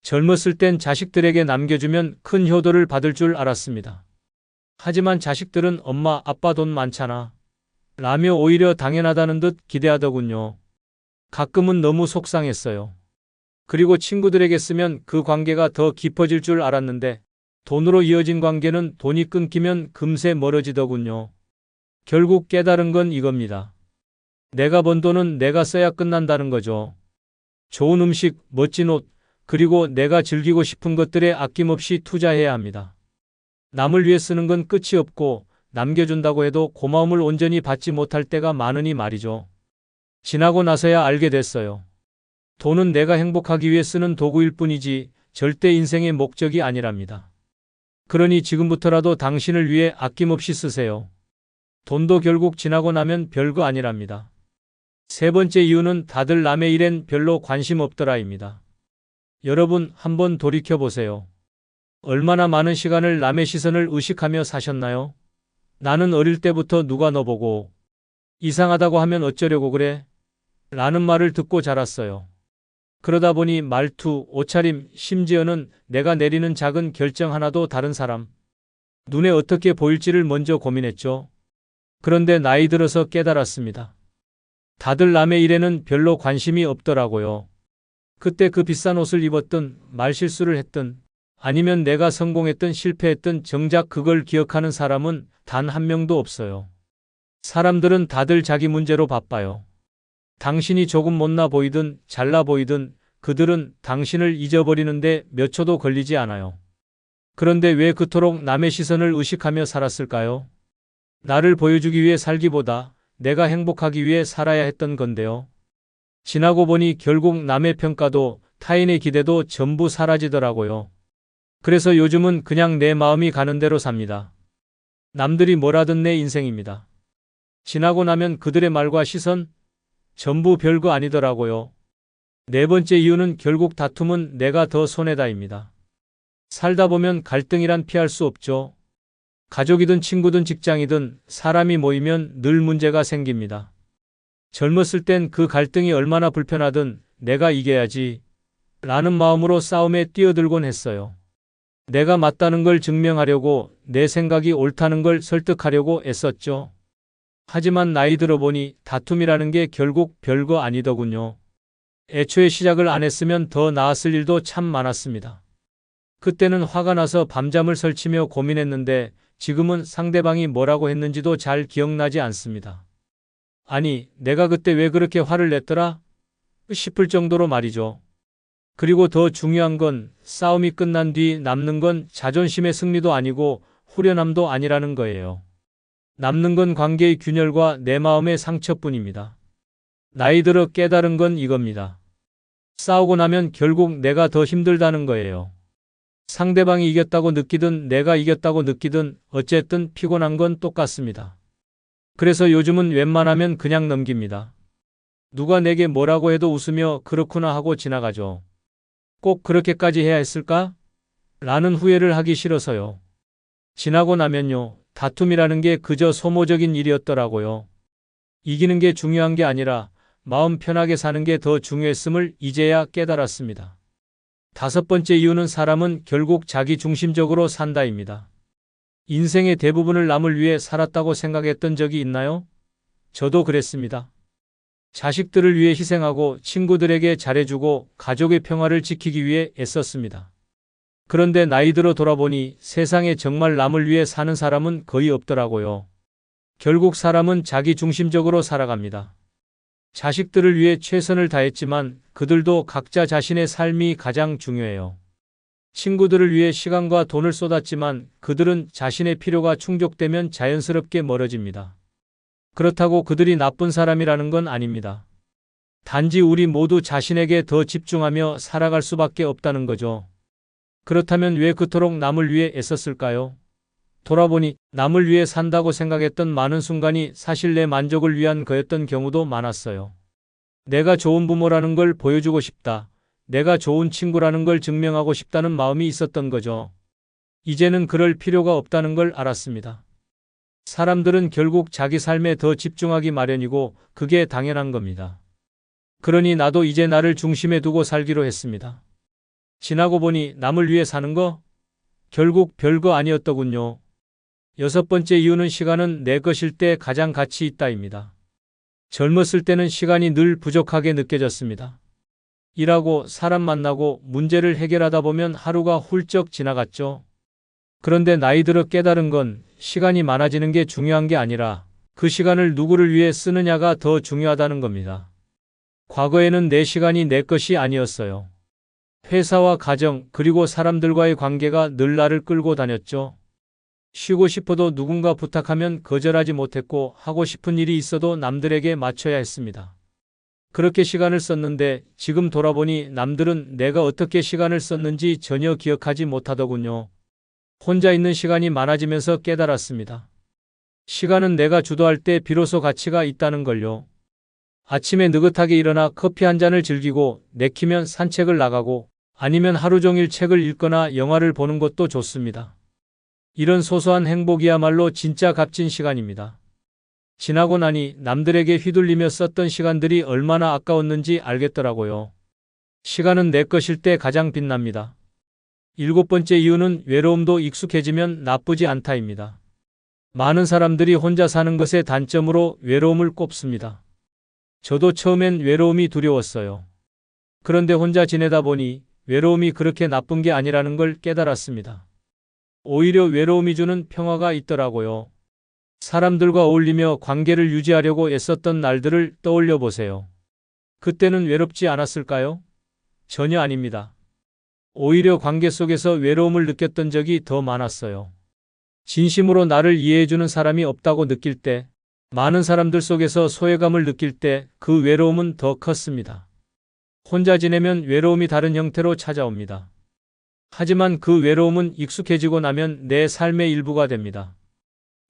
젊었을 땐 자식들에게 남겨주면 큰 효도를 받을 줄 알았습니다. 하지만 자식들은 엄마, 아빠 돈 많잖아 라며 오히려 당연하다는 듯 기대하더군요. 가끔은 너무 속상했어요. 그리고 친구들에게 쓰면 그 관계가 더 깊어질 줄 알았는데 돈으로 이어진 관계는 돈이 끊기면 금세 멀어지더군요. 결국 깨달은 건 이겁니다. 내가 번 돈은 내가 써야 끝난다는 거죠. 좋은 음식, 멋진 옷, 그리고 내가 즐기고 싶은 것들에 아낌없이 투자해야 합니다. 남을 위해 쓰는 건 끝이 없고 남겨준다고 해도 고마움을 온전히 받지 못할 때가 많으니 말이죠. 지나고 나서야 알게 됐어요. 돈은 내가 행복하기 위해 쓰는 도구일 뿐이지 절대 인생의 목적이 아니랍니다. 그러니 지금부터라도 당신을 위해 아낌없이 쓰세요. 돈도 결국 지나고 나면 별거 아니랍니다. 세 번째 이유는 다들 남의 일엔 별로 관심 없더라입니다. 여러분 한번 돌이켜보세요. 얼마나 많은 시간을 남의 시선을 의식하며 사셨나요? 나는 어릴 때부터 누가 너 보고 이상하다고 하면 어쩌려고 그래? 라는 말을 듣고 자랐어요. 그러다 보니 말투, 옷차림, 심지어는 내가 내리는 작은 결정 하나도 다른 사람 눈에 어떻게 보일지를 먼저 고민했죠. 그런데 나이 들어서 깨달았습니다. 다들 남의 일에는 별로 관심이 없더라고요. 그때 그 비싼 옷을 입었든 말실수를 했든 아니면 내가 성공했든 실패했든 정작 그걸 기억하는 사람은 단 한 명도 없어요. 사람들은 다들 자기 문제로 바빠요. 당신이 조금 못나 보이든 잘나 보이든 그들은 당신을 잊어버리는데 몇 초도 걸리지 않아요. 그런데 왜 그토록 남의 시선을 의식하며 살았을까요? 나를 보여주기 위해 살기보다 내가 행복하기 위해 살아야 했던 건데요. 지나고 보니 결국 남의 평가도 타인의 기대도 전부 사라지더라고요. 그래서 요즘은 그냥 내 마음이 가는 대로 삽니다. 남들이 뭐라든 내 인생입니다. 지나고 나면 그들의 말과 시선 전부 별거 아니더라고요. 네 번째 이유는 결국 다툼은 내가 더 손해다입니다. 살다 보면 갈등이란 피할 수 없죠. 가족이든 친구든 직장이든 사람이 모이면 늘 문제가 생깁니다. 젊었을 땐 그 갈등이 얼마나 불편하든 내가 이겨야지 라는 마음으로 싸움에 뛰어들곤 했어요. 내가 맞다는 걸 증명하려고 내 생각이 옳다는 걸 설득하려고 애썼죠. 하지만 나이 들어보니 다툼이라는 게 결국 별거 아니더군요. 애초에 시작을 안 했으면 더 나았을 일도 참 많았습니다. 그때는 화가 나서 밤잠을 설치며 고민했는데 지금은 상대방이 뭐라고 했는지도 잘 기억나지 않습니다. 아니, 내가 그때 왜 그렇게 화를 냈더라? 싶을 정도로 말이죠. 그리고 더 중요한 건 싸움이 끝난 뒤 남는 건 자존심의 승리도 아니고 후련함도 아니라는 거예요. 남는 건 관계의 균열과 내 마음의 상처뿐입니다. 나이 들어 깨달은 건 이겁니다. 싸우고 나면 결국 내가 더 힘들다는 거예요. 상대방이 이겼다고 느끼든 내가 이겼다고 느끼든 어쨌든 피곤한 건 똑같습니다. 그래서 요즘은 웬만하면 그냥 넘깁니다. 누가 내게 뭐라고 해도 웃으며 그렇구나 하고 지나가죠. 꼭 그렇게까지 해야 했을까? 라는 후회를 하기 싫어서요. 지나고 나면요, 다툼이라는 게 그저 소모적인 일이었더라고요. 이기는 게 중요한 게 아니라 마음 편하게 사는 게 더 중요했음을 이제야 깨달았습니다. 다섯 번째 이유는 사람은 결국 자기 중심적으로 산다입니다. 인생의 대부분을 남을 위해 살았다고 생각했던 적이 있나요? 저도 그랬습니다. 자식들을 위해 희생하고 친구들에게 잘해주고 가족의 평화를 지키기 위해 애썼습니다. 그런데 나이 들어 돌아보니 세상에 정말 남을 위해 사는 사람은 거의 없더라고요. 결국 사람은 자기 중심적으로 살아갑니다. 자식들을 위해 최선을 다했지만 그들도 각자 자신의 삶이 가장 중요해요. 친구들을 위해 시간과 돈을 쏟았지만 그들은 자신의 필요가 충족되면 자연스럽게 멀어집니다. 그렇다고 그들이 나쁜 사람이라는 건 아닙니다. 단지 우리 모두 자신에게 더 집중하며 살아갈 수밖에 없다는 거죠. 그렇다면 왜 그토록 남을 위해 애썼을까요? 돌아보니 남을 위해 산다고 생각했던 많은 순간이 사실 내 만족을 위한 거였던 경우도 많았어요. 내가 좋은 부모라는 걸 보여주고 싶다. 내가 좋은 친구라는 걸 증명하고 싶다는 마음이 있었던 거죠. 이제는 그럴 필요가 없다는 걸 알았습니다. 사람들은 결국 자기 삶에 더 집중하기 마련이고 그게 당연한 겁니다. 그러니 나도 이제 나를 중심에 두고 살기로 했습니다. 지나고 보니 남을 위해 사는 거? 결국 별거 아니었더군요. 여섯 번째 이유는 시간은 내 것일 때 가장 가치 있다입니다. 젊었을 때는 시간이 늘 부족하게 느껴졌습니다. 일하고 사람 만나고 문제를 해결하다 보면 하루가 훌쩍 지나갔죠. 그런데 나이 들어 깨달은 건 시간이 많아지는 게 중요한 게 아니라 그 시간을 누구를 위해 쓰느냐가 더 중요하다는 겁니다. 과거에는 내 시간이 내 것이 아니었어요. 회사와 가정 그리고 사람들과의 관계가 늘 나를 끌고 다녔죠. 쉬고 싶어도 누군가 부탁하면 거절하지 못했고 하고 싶은 일이 있어도 남들에게 맞춰야 했습니다. 그렇게 시간을 썼는데 지금 돌아보니 남들은 내가 어떻게 시간을 썼는지 전혀 기억하지 못하더군요. 혼자 있는 시간이 많아지면서 깨달았습니다. 시간은 내가 주도할 때 비로소 가치가 있다는 걸요. 아침에 느긋하게 일어나 커피 한 잔을 즐기고 내키면 산책을 나가고 아니면 하루 종일 책을 읽거나 영화를 보는 것도 좋습니다. 이런 소소한 행복이야말로 진짜 값진 시간입니다. 지나고 나니 남들에게 휘둘리며 썼던 시간들이 얼마나 아까웠는지 알겠더라고요. 시간은 내 것일 때 가장 빛납니다. 일곱 번째 이유는 외로움도 익숙해지면 나쁘지 않다입니다. 많은 사람들이 혼자 사는 것의 단점으로 외로움을 꼽습니다. 저도 처음엔 외로움이 두려웠어요. 그런데 혼자 지내다 보니 외로움이 그렇게 나쁜 게 아니라는 걸 깨달았습니다. 오히려 외로움이 주는 평화가 있더라고요. 사람들과 어울리며 관계를 유지하려고 애썼던 날들을 떠올려 보세요. 그때는 외롭지 않았을까요? 전혀 아닙니다. 오히려 관계 속에서 외로움을 느꼈던 적이 더 많았어요. 진심으로 나를 이해해주는 사람이 없다고 느낄 때, 많은 사람들 속에서 소외감을 느낄 때 그 외로움은 더 컸습니다. 혼자 지내면 외로움이 다른 형태로 찾아옵니다. 하지만 그 외로움은 익숙해지고 나면 내 삶의 일부가 됩니다.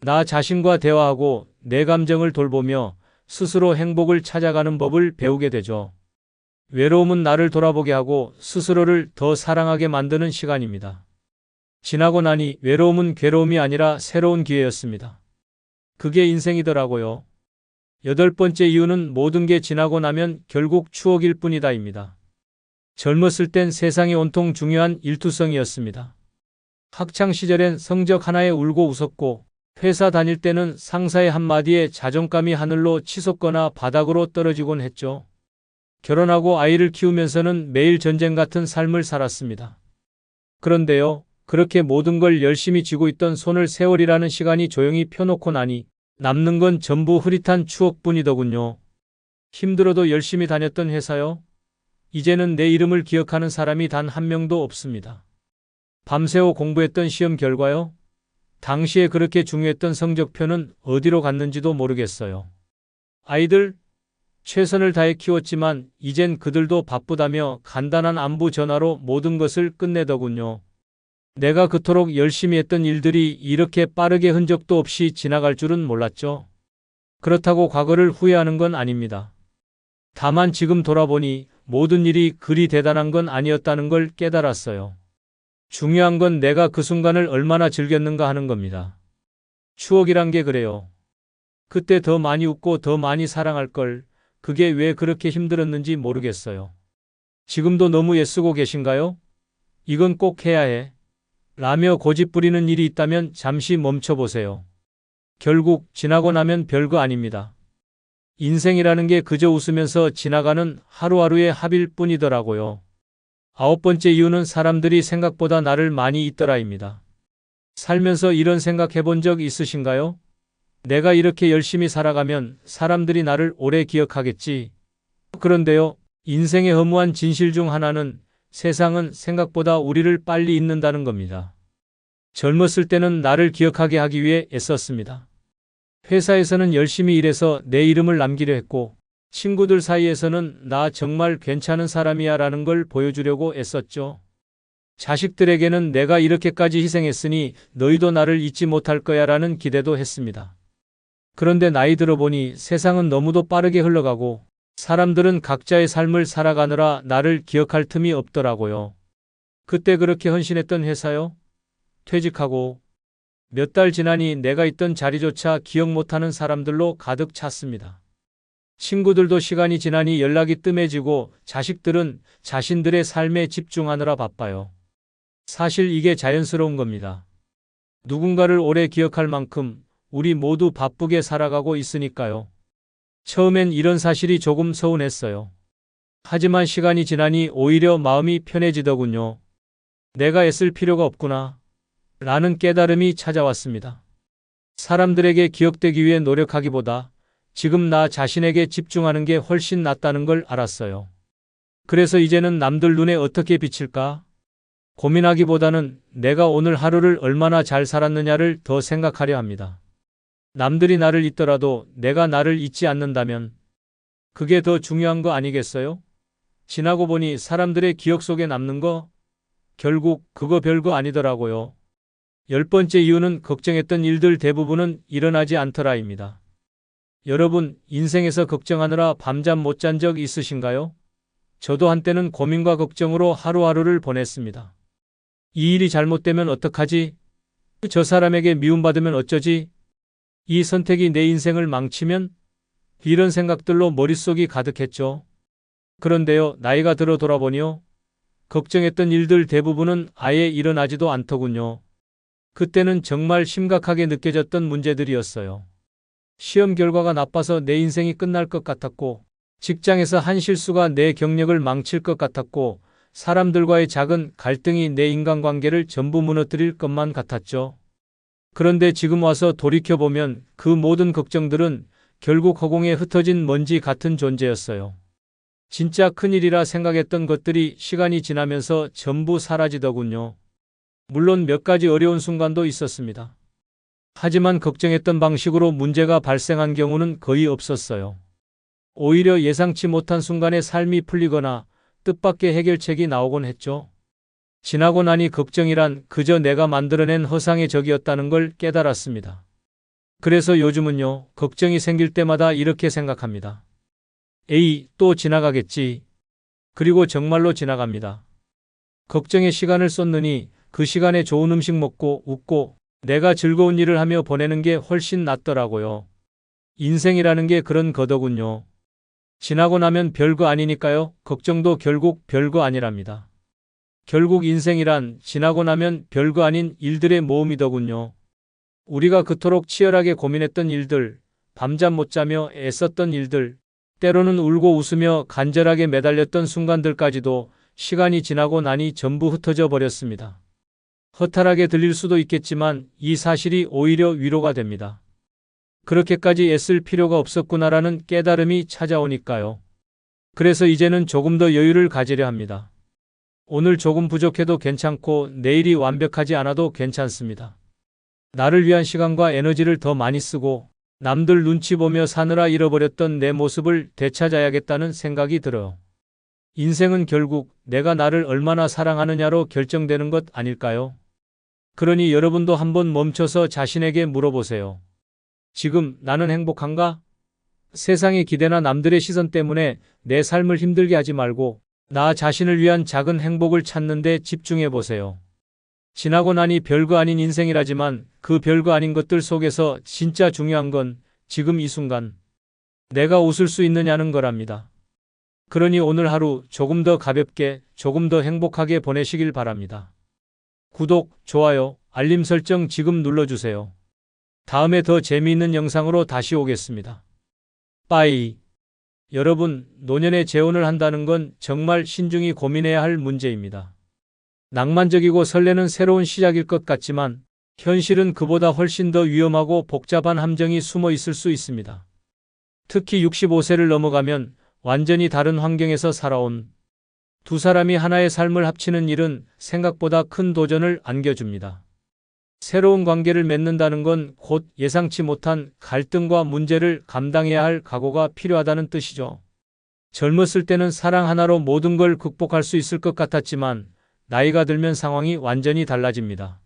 나 자신과 대화하고 내 감정을 돌보며 스스로 행복을 찾아가는 법을 배우게 되죠. 외로움은 나를 돌아보게 하고 스스로를 더 사랑하게 만드는 시간입니다. 지나고 나니 외로움은 괴로움이 아니라 새로운 기회였습니다. 그게 인생이더라고요. 8번째 이유는 모든 게 지나고 나면 결국 추억일 뿐이다입니다. 젊었을 땐 세상이 온통 중요한 일투성이었습니다. 학창 시절엔 성적 하나에 울고 웃었고, 회사 다닐 때는 상사의 한마디에 자존감이 하늘로 치솟거나 바닥으로 떨어지곤 했죠. 결혼하고 아이를 키우면서는 매일 전쟁 같은 삶을 살았습니다. 그런데요, 그렇게 모든 걸 열심히 쥐고 있던 손을 세월이라는 시간이 조용히 펴놓고 나니 남는 건 전부 흐릿한 추억뿐이더군요. 힘들어도 열심히 다녔던 회사요. 이제는 내 이름을 기억하는 사람이 단 한 명도 없습니다. 밤새워 공부했던 시험 결과요. 당시에 그렇게 중요했던 성적표는 어디로 갔는지도 모르겠어요. 아이들, 최선을 다해 키웠지만 이젠 그들도 바쁘다며 간단한 안부 전화로 모든 것을 끝내더군요. 내가 그토록 열심히 했던 일들이 이렇게 빠르게 흔적도 없이 지나갈 줄은 몰랐죠. 그렇다고 과거를 후회하는 건 아닙니다. 다만 지금 돌아보니 모든 일이 그리 대단한 건 아니었다는 걸 깨달았어요. 중요한 건 내가 그 순간을 얼마나 즐겼는가 하는 겁니다. 추억이란 게 그래요. 그때 더 많이 웃고 더 많이 사랑할 걸, 그게 왜 그렇게 힘들었는지 모르겠어요. 지금도 너무 애쓰고 계신가요? 이건 꼭 해야 해. 라며 고집 부리는 일이 있다면 잠시 멈춰보세요. 결국 지나고 나면 별거 아닙니다. 인생이라는 게 그저 웃으면서 지나가는 하루하루의 합일 뿐이더라고요. 9번째 이유는 사람들이 생각보다 나를 많이 잊더라입니다. 살면서 이런 생각 해본 적 있으신가요? 내가 이렇게 열심히 살아가면 사람들이 나를 오래 기억하겠지. 그런데요, 인생의 허무한 진실 중 하나는 세상은 생각보다 우리를 빨리 잊는다는 겁니다. 젊었을 때는 나를 기억하게 하기 위해 애썼습니다. 회사에서는 열심히 일해서 내 이름을 남기려 했고, 친구들 사이에서는 나 정말 괜찮은 사람이야 라는 걸 보여주려고 애썼죠. 자식들에게는 내가 이렇게까지 희생했으니 너희도 나를 잊지 못할 거야 라는 기대도 했습니다. 그런데 나이 들어보니 세상은 너무도 빠르게 흘러가고 사람들은 각자의 삶을 살아가느라 나를 기억할 틈이 없더라고요. 그때 그렇게 헌신했던 회사요? 퇴직하고 몇 달 지나니 내가 있던 자리조차 기억 못하는 사람들로 가득 찼습니다. 친구들도 시간이 지나니 연락이 뜸해지고 자식들은 자신들의 삶에 집중하느라 바빠요. 사실 이게 자연스러운 겁니다. 누군가를 오래 기억할 만큼 우리 모두 바쁘게 살아가고 있으니까요. 처음엔 이런 사실이 조금 서운했어요. 하지만 시간이 지나니 오히려 마음이 편해지더군요. 내가 애쓸 필요가 없구나 라는 깨달음이 찾아왔습니다. 사람들에게 기억되기 위해 노력하기보다 지금 나 자신에게 집중하는 게 훨씬 낫다는 걸 알았어요. 그래서 이제는 남들 눈에 어떻게 비칠까 고민하기보다는 내가 오늘 하루를 얼마나 잘 살았느냐를 더 생각하려 합니다. 남들이 나를 잊더라도 내가 나를 잊지 않는다면 그게 더 중요한 거 아니겠어요? 지나고 보니 사람들의 기억 속에 남는 거 결국 그거 별거 아니더라고요. 10번째 이유는 걱정했던 일들 대부분은 일어나지 않더라입니다. 여러분, 인생에서 걱정하느라 밤잠 못 잔 적 있으신가요? 저도 한때는 고민과 걱정으로 하루하루를 보냈습니다. 이 일이 잘못되면 어떡하지? 저 사람에게 미움받으면 어쩌지? 이 선택이 내 인생을 망치면? 이런 생각들로 머릿속이 가득했죠. 그런데요, 나이가 들어 돌아보니요. 걱정했던 일들 대부분은 아예 일어나지도 않더군요. 그때는 정말 심각하게 느껴졌던 문제들이었어요. 시험 결과가 나빠서 내 인생이 끝날 것 같았고, 직장에서 한 실수가 내 경력을 망칠 것 같았고, 사람들과의 작은 갈등이 내 인간관계를 전부 무너뜨릴 것만 같았죠. 그런데 지금 와서 돌이켜보면 그 모든 걱정들은 결국 허공에 흩어진 먼지 같은 존재였어요. 진짜 큰일이라 생각했던 것들이 시간이 지나면서 전부 사라지더군요. 물론 몇 가지 어려운 순간도 있었습니다. 하지만 걱정했던 방식으로 문제가 발생한 경우는 거의 없었어요. 오히려 예상치 못한 순간에 삶이 풀리거나 뜻밖의 해결책이 나오곤 했죠. 지나고 나니 걱정이란 그저 내가 만들어낸 허상의 적이었다는 걸 깨달았습니다. 그래서 요즘은요, 걱정이 생길 때마다 이렇게 생각합니다. 에이, 또 지나가겠지. 그리고 정말로 지나갑니다. 걱정에 시간을 쏟느니 그 시간에 좋은 음식 먹고 웃고 내가 즐거운 일을 하며 보내는 게 훨씬 낫더라고요. 인생이라는 게 그런 거더군요. 지나고 나면 별거 아니니까요. 걱정도 결국 별거 아니랍니다. 결국 인생이란 지나고 나면 별거 아닌 일들의 모음이더군요. 우리가 그토록 치열하게 고민했던 일들, 밤잠 못 자며 애썼던 일들, 때로는 울고 웃으며 간절하게 매달렸던 순간들까지도 시간이 지나고 나니 전부 흩어져 버렸습니다. 허탈하게 들릴 수도 있겠지만 이 사실이 오히려 위로가 됩니다. 그렇게까지 애쓸 필요가 없었구나라는 깨달음이 찾아오니까요. 그래서 이제는 조금 더 여유를 가지려 합니다. 오늘 조금 부족해도 괜찮고 내일이 완벽하지 않아도 괜찮습니다. 나를 위한 시간과 에너지를 더 많이 쓰고 남들 눈치 보며 사느라 잃어버렸던 내 모습을 되찾아야겠다는 생각이 들어요. 인생은 결국 내가 나를 얼마나 사랑하느냐로 결정되는 것 아닐까요? 그러니 여러분도 한번 멈춰서 자신에게 물어보세요. 지금 나는 행복한가? 세상의 기대나 남들의 시선 때문에 내 삶을 힘들게 하지 말고 나 자신을 위한 작은 행복을 찾는 데 집중해 보세요. 지나고 나니 별거 아닌 인생이라지만 그 별거 아닌 것들 속에서 진짜 중요한 건 지금 이 순간 내가 웃을 수 있느냐는 거랍니다. 그러니 오늘 하루 조금 더 가볍게, 조금 더 행복하게 보내시길 바랍니다. 구독, 좋아요, 알림 설정 지금 눌러주세요. 다음에 더 재미있는 영상으로 다시 오겠습니다. 빠이. 여러분, 노년에 재혼을 한다는 건 정말 신중히 고민해야 할 문제입니다. 낭만적이고 설레는 새로운 시작일 것 같지만 현실은 그보다 훨씬 더 위험하고 복잡한 함정이 숨어 있을 수 있습니다. 특히 65세를 넘어가면 완전히 다른 환경에서 살아온 두 사람이 하나의 삶을 합치는 일은 생각보다 큰 도전을 안겨줍니다. 새로운 관계를 맺는다는 건 곧 예상치 못한 갈등과 문제를 감당해야 할 각오가 필요하다는 뜻이죠. 젊었을 때는 사랑 하나로 모든 걸 극복할 수 있을 것 같았지만 나이가 들면 상황이 완전히 달라집니다.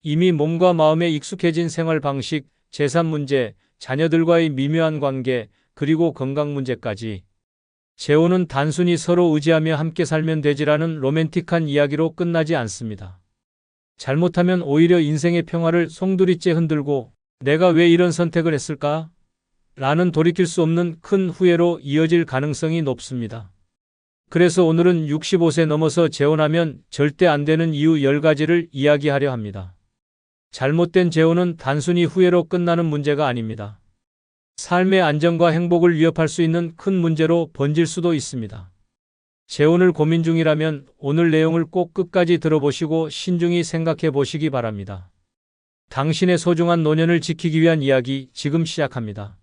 이미 몸과 마음에 익숙해진 생활 방식, 재산 문제, 자녀들과의 미묘한 관계, 그리고 건강 문제까지. 재혼은 단순히 서로 의지하며 함께 살면 되지라는 로맨틱한 이야기로 끝나지 않습니다. 잘못하면 오히려 인생의 평화를 송두리째 흔들고 내가 왜 이런 선택을 했을까? 라는 돌이킬 수 없는 큰 후회로 이어질 가능성이 높습니다. 그래서 오늘은 65세 넘어서 재혼하면 절대 안 되는 이유 10가지를 이야기하려 합니다. 잘못된 재혼은 단순히 후회로 끝나는 문제가 아닙니다. 삶의 안정과 행복을 위협할 수 있는 큰 문제로 번질 수도 있습니다. 재혼을 고민 중이라면 오늘 내용을 꼭 끝까지 들어보시고 신중히 생각해 보시기 바랍니다. 당신의 소중한 노년을 지키기 위한 이야기 지금 시작합니다.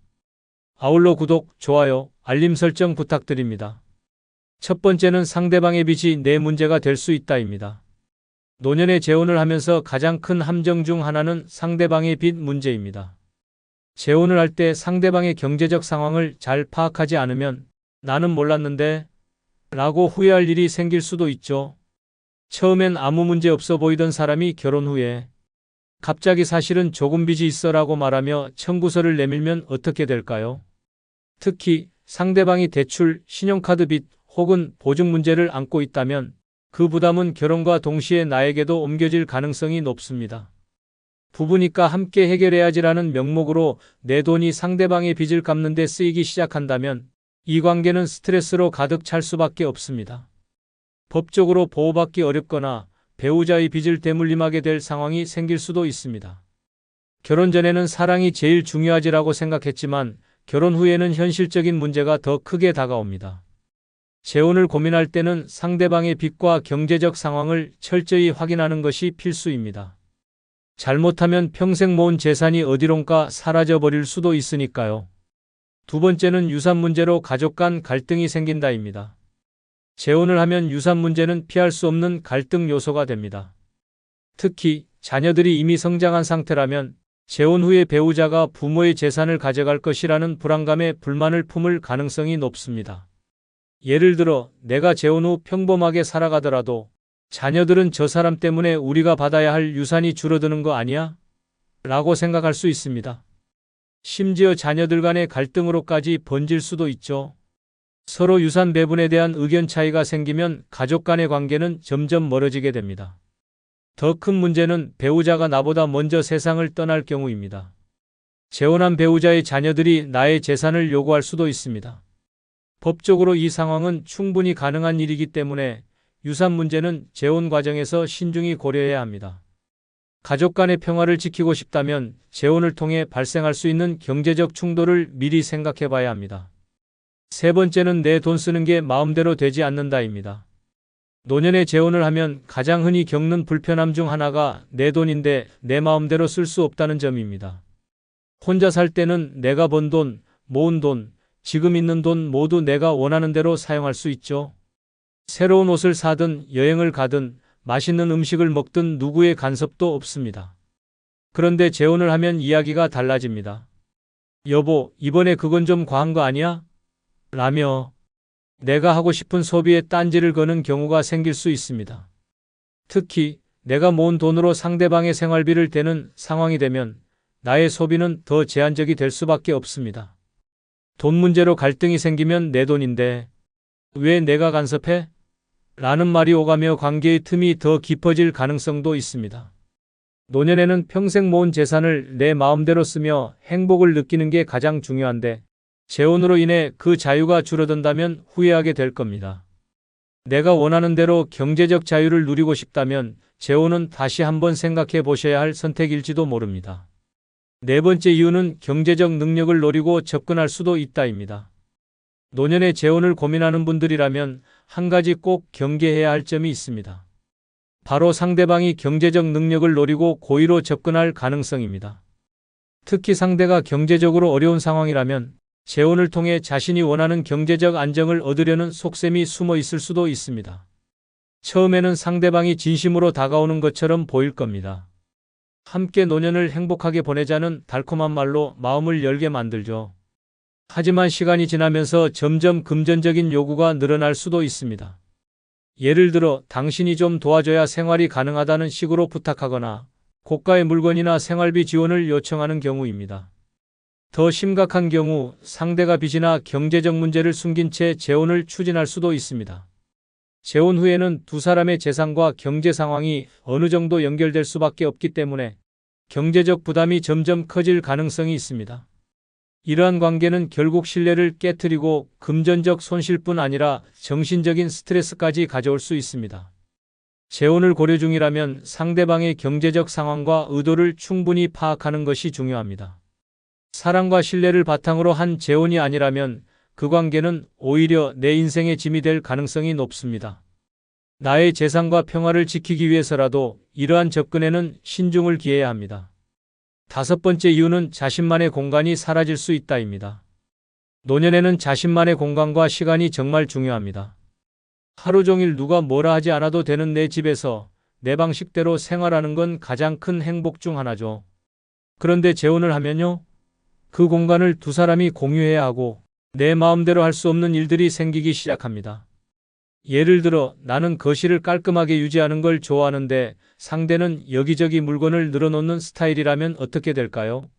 아울러 구독, 좋아요, 알림 설정 부탁드립니다. 첫 번째는 상대방의 빚이 내 문제가 될 수 있다입니다. 노년에 재혼을 하면서 가장 큰 함정 중 하나는 상대방의 빚 문제입니다. 재혼을 할 때 상대방의 경제적 상황을 잘 파악하지 않으면 나는 몰랐는데 라고 후회할 일이 생길 수도 있죠. 처음엔 아무 문제 없어 보이던 사람이 결혼 후에 갑자기 사실은 조금 빚이 있어 라고 말하며 청구서를 내밀면 어떻게 될까요? 특히 상대방이 대출, 신용카드 빚 혹은 보증 문제를 안고 있다면 그 부담은 결혼과 동시에 나에게도 옮겨질 가능성이 높습니다. 부부니까 함께 해결해야지라는 명목으로 내 돈이 상대방의 빚을 갚는 데 쓰이기 시작한다면 이 관계는 스트레스로 가득 찰 수밖에 없습니다. 법적으로 보호받기 어렵거나 배우자의 빚을 대물림하게 될 상황이 생길 수도 있습니다. 결혼 전에는 사랑이 제일 중요하지라고 생각했지만 결혼 후에는 현실적인 문제가 더 크게 다가옵니다. 재혼을 고민할 때는 상대방의 빚과 경제적 상황을 철저히 확인하는 것이 필수입니다. 잘못하면 평생 모은 재산이 어디론가 사라져버릴 수도 있으니까요. 두 번째는 유산 문제로 가족 간 갈등이 생긴다입니다. 재혼을 하면 유산 문제는 피할 수 없는 갈등 요소가 됩니다. 특히 자녀들이 이미 성장한 상태라면 재혼 후에 배우자가 부모의 재산을 가져갈 것이라는 불안감에 불만을 품을 가능성이 높습니다. 예를 들어 내가 재혼 후 평범하게 살아가더라도 자녀들은 저 사람 때문에 우리가 받아야 할 유산이 줄어드는 거 아니야? 라고 생각할 수 있습니다. 심지어 자녀들 간의 갈등으로까지 번질 수도 있죠. 서로 유산 배분에 대한 의견 차이가 생기면 가족 간의 관계는 점점 멀어지게 됩니다. 더 큰 문제는 배우자가 나보다 먼저 세상을 떠날 경우입니다. 재혼한 배우자의 자녀들이 나의 재산을 요구할 수도 있습니다. 법적으로 이 상황은 충분히 가능한 일이기 때문에 유산 문제는 재혼 과정에서 신중히 고려해야 합니다. 가족 간의 평화를 지키고 싶다면 재혼을 통해 발생할 수 있는 경제적 충돌을 미리 생각해 봐야 합니다. 세 번째는 내 돈 쓰는 게 마음대로 되지 않는다입니다. 노년에 재혼을 하면 가장 흔히 겪는 불편함 중 하나가 내 돈인데 내 마음대로 쓸 수 없다는 점입니다. 혼자 살 때는 내가 번 돈, 모은 돈, 지금 있는 돈 모두 내가 원하는 대로 사용할 수 있죠. 새로운 옷을 사든 여행을 가든 맛있는 음식을 먹든 누구의 간섭도 없습니다. 그런데 재혼을 하면 이야기가 달라집니다. 여보, 이번에 그건 좀 과한 거 아니야? 라며 내가 하고 싶은 소비에 딴지를 거는 경우가 생길 수 있습니다. 특히 내가 모은 돈으로 상대방의 생활비를 대는 상황이 되면 나의 소비는 더 제한적이 될 수밖에 없습니다. 돈 문제로 갈등이 생기면 내 돈인데 왜 내가 간섭해? 라는 말이 오가며 관계의 틈이 더 깊어질 가능성도 있습니다. 노년에는 평생 모은 재산을 내 마음대로 쓰며 행복을 느끼는 게 가장 중요한데 재혼으로 인해 그 자유가 줄어든다면 후회하게 될 겁니다. 내가 원하는 대로 경제적 자유를 누리고 싶다면 재혼은 다시 한번 생각해 보셔야 할 선택일지도 모릅니다. 네 번째 이유는 경제적 능력을 노리고 접근할 수도 있다입니다. 노년에 재혼을 고민하는 분들이라면 한 가지 꼭 경계해야 할 점이 있습니다. 바로 상대방이 경제적 능력을 노리고 고의로 접근할 가능성입니다. 특히 상대가 경제적으로 어려운 상황이라면 재혼을 통해 자신이 원하는 경제적 안정을 얻으려는 속셈이 숨어 있을 수도 있습니다. 처음에는 상대방이 진심으로 다가오는 것처럼 보일 겁니다. 함께 노년을 행복하게 보내자는 달콤한 말로 마음을 열게 만들죠. 하지만 시간이 지나면서 점점 금전적인 요구가 늘어날 수도 있습니다. 예를 들어 당신이 좀 도와줘야 생활이 가능하다는 식으로 부탁하거나 고가의 물건이나 생활비 지원을 요청하는 경우입니다. 더 심각한 경우 상대가 빚이나 경제적 문제를 숨긴 채 재혼을 추진할 수도 있습니다. 재혼 후에는 두 사람의 재산과 경제 상황이 어느 정도 연결될 수밖에 없기 때문에 경제적 부담이 점점 커질 가능성이 있습니다. 이러한 관계는 결국 신뢰를 깨트리고 금전적 손실뿐 아니라 정신적인 스트레스까지 가져올 수 있습니다. 재혼을 고려 중이라면 상대방의 경제적 상황과 의도를 충분히 파악하는 것이 중요합니다. 사랑과 신뢰를 바탕으로 한 재혼이 아니라면 그 관계는 오히려 내 인생의 짐이 될 가능성이 높습니다. 나의 재산과 평화를 지키기 위해서라도 이러한 접근에는 신중을 기해야 합니다. 다섯 번째 이유는 자신만의 공간이 사라질 수 있다입니다. 노년에는 자신만의 공간과 시간이 정말 중요합니다. 하루 종일 누가 뭐라 하지 않아도 되는 내 집에서 내 방식대로 생활하는 건 가장 큰 행복 중 하나죠. 그런데 재혼을 하면요? 그 공간을 두 사람이 공유해야 하고 내 마음대로 할 수 없는 일들이 생기기 시작합니다. 예를 들어 나는 거실을 깔끔하게 유지하는 걸 좋아하는데 상대는 여기저기 물건을 늘어놓는 스타일이라면 어떻게 될까요?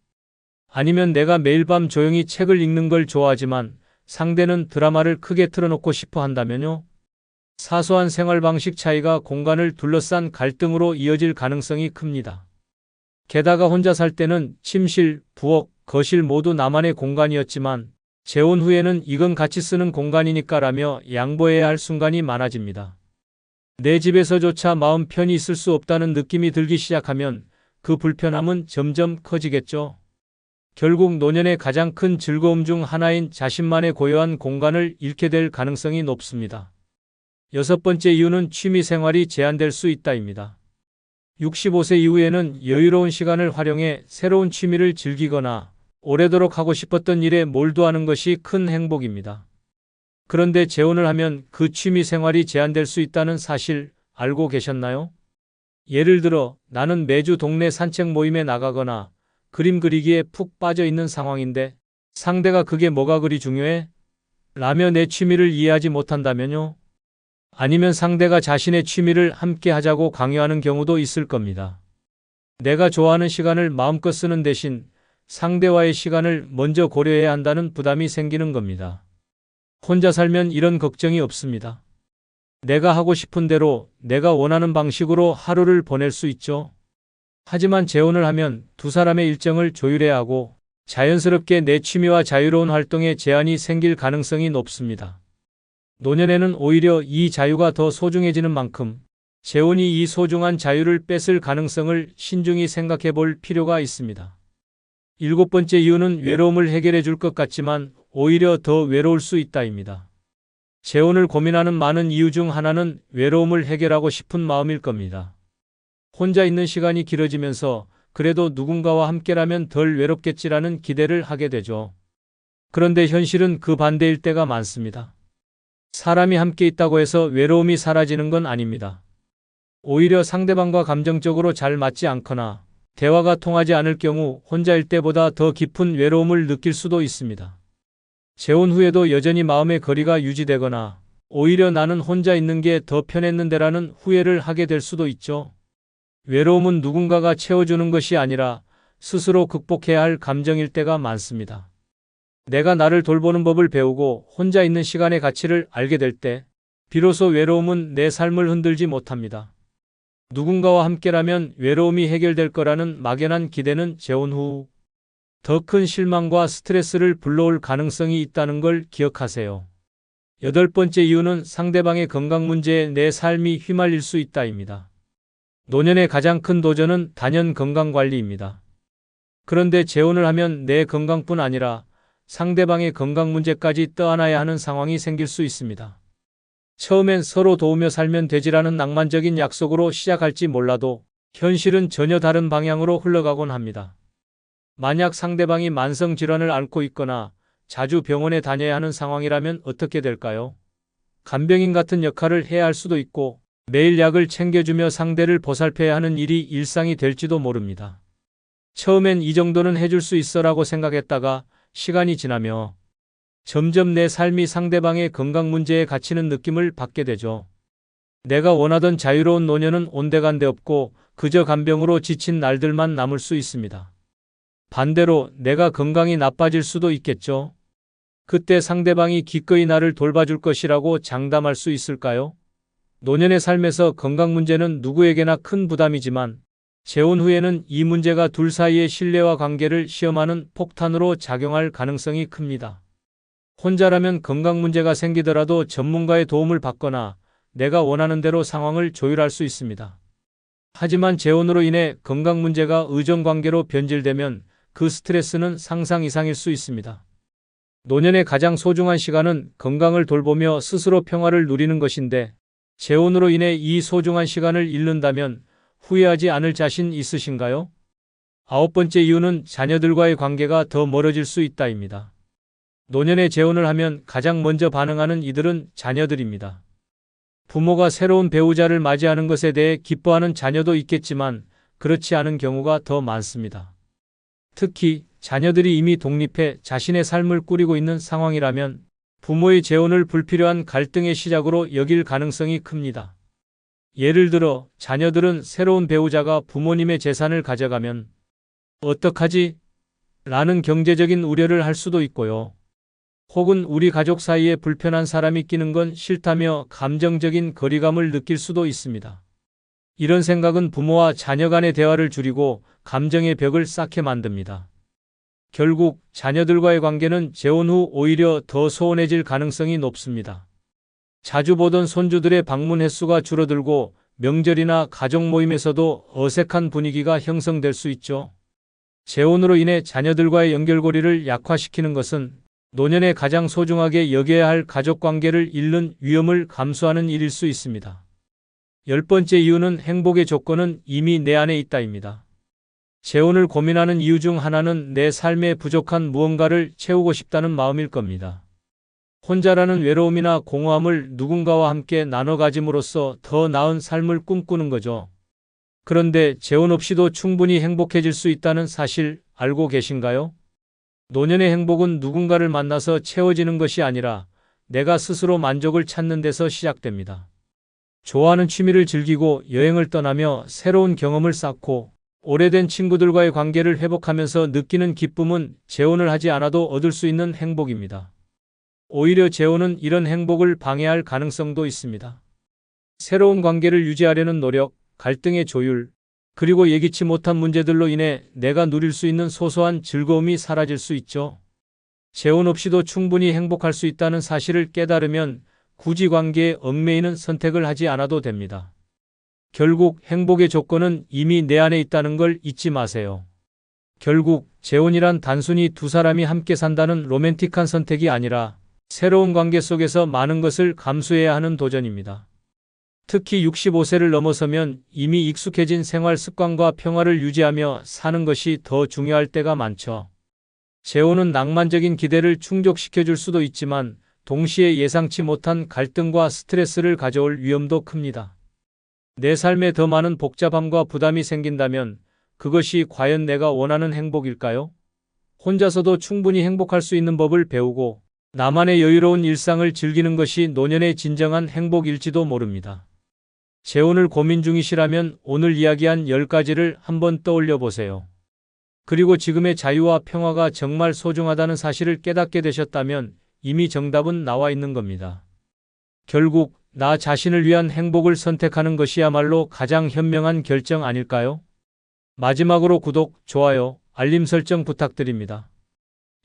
아니면 내가 매일 밤 조용히 책을 읽는 걸 좋아하지만 상대는 드라마를 크게 틀어놓고 싶어 한다면요? 사소한 생활 방식 차이가 공간을 둘러싼 갈등으로 이어질 가능성이 큽니다. 게다가 혼자 살 때는 침실, 부엌, 거실 모두 나만의 공간이었지만 재혼 후에는 이건 같이 쓰는 공간이니까라며 양보해야 할 순간이 많아집니다. 내 집에서조차 마음 편히 있을 수 없다는 느낌이 들기 시작하면 그 불편함은 점점 커지겠죠. 결국 노년의 가장 큰 즐거움 중 하나인 자신만의 고요한 공간을 잃게 될 가능성이 높습니다. 여섯 번째 이유는 취미 생활이 제한될 수 있다입니다. 65세 이후에는 여유로운 시간을 활용해 새로운 취미를 즐기거나 오래도록 하고 싶었던 일에 몰두하는 것이 큰 행복입니다. 그런데 재혼을 하면 그 취미 생활이 제한될 수 있다는 사실 알고 계셨나요? 예를 들어 나는 매주 동네 산책 모임에 나가거나 그림 그리기에 푹 빠져 있는 상황인데 상대가 그게 뭐가 그리 중요해? 라며 내 취미를 이해하지 못한다면요? 아니면 상대가 자신의 취미를 함께 하자고 강요하는 경우도 있을 겁니다. 내가 좋아하는 시간을 마음껏 쓰는 대신 상대와의 시간을 먼저 고려해야 한다는 부담이 생기는 겁니다. 혼자 살면 이런 걱정이 없습니다. 내가 하고 싶은 대로 내가 원하는 방식으로 하루를 보낼 수 있죠. 하지만 재혼을 하면 두 사람의 일정을 조율해야 하고 자연스럽게 내 취미와 자유로운 활동에 제한이 생길 가능성이 높습니다. 노년에는 오히려 이 자유가 더 소중해지는 만큼 재혼이 이 소중한 자유를 뺏을 가능성을 신중히 생각해 볼 필요가 있습니다. 7번째 이유는 외로움을 해결해 줄 것 같지만 오히려 더 외로울 수 있다입니다. 재혼을 고민하는 많은 이유 중 하나는 외로움을 해결하고 싶은 마음일 겁니다. 혼자 있는 시간이 길어지면서 그래도 누군가와 함께라면 덜 외롭겠지라는 기대를 하게 되죠. 그런데 현실은 그 반대일 때가 많습니다. 사람이 함께 있다고 해서 외로움이 사라지는 건 아닙니다. 오히려 상대방과 감정적으로 잘 맞지 않거나 대화가 통하지 않을 경우 혼자일 때보다 더 깊은 외로움을 느낄 수도 있습니다. 재혼 후에도 여전히 마음의 거리가 유지되거나 오히려 나는 혼자 있는 게 더 편했는데라는 후회를 하게 될 수도 있죠. 외로움은 누군가가 채워주는 것이 아니라 스스로 극복해야 할 감정일 때가 많습니다. 내가 나를 돌보는 법을 배우고 혼자 있는 시간의 가치를 알게 될 때 비로소 외로움은 내 삶을 흔들지 못합니다. 누군가와 함께라면 외로움이 해결될 거라는 막연한 기대는 재혼 후 더 큰 실망과 스트레스를 불러올 가능성이 있다는 걸 기억하세요. 8번째 이유는 상대방의 건강 문제에 내 삶이 휘말릴 수 있다입니다. 노년의 가장 큰 도전은 단연 건강관리입니다. 그런데 재혼을 하면 내 건강뿐 아니라 상대방의 건강 문제까지 떠안아야 하는 상황이 생길 수 있습니다. 처음엔 서로 도우며 살면 되지라는 낭만적인 약속으로 시작할지 몰라도 현실은 전혀 다른 방향으로 흘러가곤 합니다. 만약 상대방이 만성질환을 앓고 있거나 자주 병원에 다녀야 하는 상황이라면 어떻게 될까요? 간병인 같은 역할을 해야 할 수도 있고 매일 약을 챙겨주며 상대를 보살펴야 하는 일이 일상이 될지도 모릅니다. 처음엔 이 정도는 해줄 수 있어라고 생각했다가 시간이 지나며 점점 내 삶이 상대방의 건강 문제에 갇히는 느낌을 받게 되죠. 내가 원하던 자유로운 노년은 온데간데 없고 그저 간병으로 지친 날들만 남을 수 있습니다. 반대로 내가 건강이 나빠질 수도 있겠죠. 그때 상대방이 기꺼이 나를 돌봐줄 것이라고 장담할 수 있을까요? 노년의 삶에서 건강 문제는 누구에게나 큰 부담이지만 재혼 후에는 이 문제가 둘 사이의 신뢰와 관계를 시험하는 폭탄으로 작용할 가능성이 큽니다. 혼자라면 건강 문제가 생기더라도 전문가의 도움을 받거나 내가 원하는 대로 상황을 조율할 수 있습니다. 하지만 재혼으로 인해 건강 문제가 의존 관계로 변질되면 그 스트레스는 상상 이상일 수 있습니다. 노년의 가장 소중한 시간은 건강을 돌보며 스스로 평화를 누리는 것인데 재혼으로 인해 이 소중한 시간을 잃는다면 후회하지 않을 자신 있으신가요? 9번째 이유는 자녀들과의 관계가 더 멀어질 수 있다입니다. 노년에 재혼을 하면 가장 먼저 반응하는 이들은 자녀들입니다. 부모가 새로운 배우자를 맞이하는 것에 대해 기뻐하는 자녀도 있겠지만 그렇지 않은 경우가 더 많습니다. 특히 자녀들이 이미 독립해 자신의 삶을 꾸리고 있는 상황이라면 부모의 재혼을 불필요한 갈등의 시작으로 여길 가능성이 큽니다. 예를 들어 자녀들은 새로운 배우자가 부모님의 재산을 가져가면 어떡하지? 라는 경제적인 우려를 할 수도 있고요. 혹은 우리 가족 사이에 불편한 사람이 끼는 건 싫다며 감정적인 거리감을 느낄 수도 있습니다. 이런 생각은 부모와 자녀 간의 대화를 줄이고 감정의 벽을 쌓게 만듭니다. 결국 자녀들과의 관계는 재혼 후 오히려 더 소원해질 가능성이 높습니다. 자주 보던 손주들의 방문 횟수가 줄어들고 명절이나 가족 모임에서도 어색한 분위기가 형성될 수 있죠. 재혼으로 인해 자녀들과의 연결고리를 약화시키는 것은 노년에 가장 소중하게 여겨야 할 가족관계를 잃는 위험을 감수하는 일일 수 있습니다. 10번째 이유는 행복의 조건은 이미 내 안에 있다입니다. 재혼을 고민하는 이유 중 하나는 내 삶에 부족한 무언가를 채우고 싶다는 마음일 겁니다. 혼자라는 외로움이나 공허함을 누군가와 함께 나눠 가짐으로써 더 나은 삶을 꿈꾸는 거죠. 그런데 재혼 없이도 충분히 행복해질 수 있다는 사실 알고 계신가요? 노년의 행복은 누군가를 만나서 채워지는 것이 아니라 내가 스스로 만족을 찾는 데서 시작됩니다. 좋아하는 취미를 즐기고 여행을 떠나며 새로운 경험을 쌓고 오래된 친구들과의 관계를 회복하면서 느끼는 기쁨은 재혼을 하지 않아도 얻을 수 있는 행복입니다. 오히려 재혼은 이런 행복을 방해할 가능성도 있습니다. 새로운 관계를 유지하려는 노력, 갈등의 조율, 그리고 예기치 못한 문제들로 인해 내가 누릴 수 있는 소소한 즐거움이 사라질 수 있죠. 재혼 없이도 충분히 행복할 수 있다는 사실을 깨달으면 굳이 관계에 얽매이는 선택을 하지 않아도 됩니다. 결국 행복의 조건은 이미 내 안에 있다는 걸 잊지 마세요. 결국 재혼이란 단순히 두 사람이 함께 산다는 로맨틱한 선택이 아니라 새로운 관계 속에서 많은 것을 감수해야 하는 도전입니다. 특히 65세를 넘어서면 이미 익숙해진 생활 습관과 평화를 유지하며 사는 것이 더 중요할 때가 많죠. 재혼은 낭만적인 기대를 충족시켜줄 수도 있지만 동시에 예상치 못한 갈등과 스트레스를 가져올 위험도 큽니다. 내 삶에 더 많은 복잡함과 부담이 생긴다면 그것이 과연 내가 원하는 행복일까요? 혼자서도 충분히 행복할 수 있는 법을 배우고 나만의 여유로운 일상을 즐기는 것이 노년의 진정한 행복일지도 모릅니다. 재혼을 고민 중이시라면 오늘 이야기한 10가지를 한번 떠올려 보세요. 그리고 지금의 자유와 평화가 정말 소중하다는 사실을 깨닫게 되셨다면 이미 정답은 나와 있는 겁니다. 결국 나 자신을 위한 행복을 선택하는 것이야말로 가장 현명한 결정 아닐까요? 마지막으로 구독, 좋아요, 알림 설정 부탁드립니다.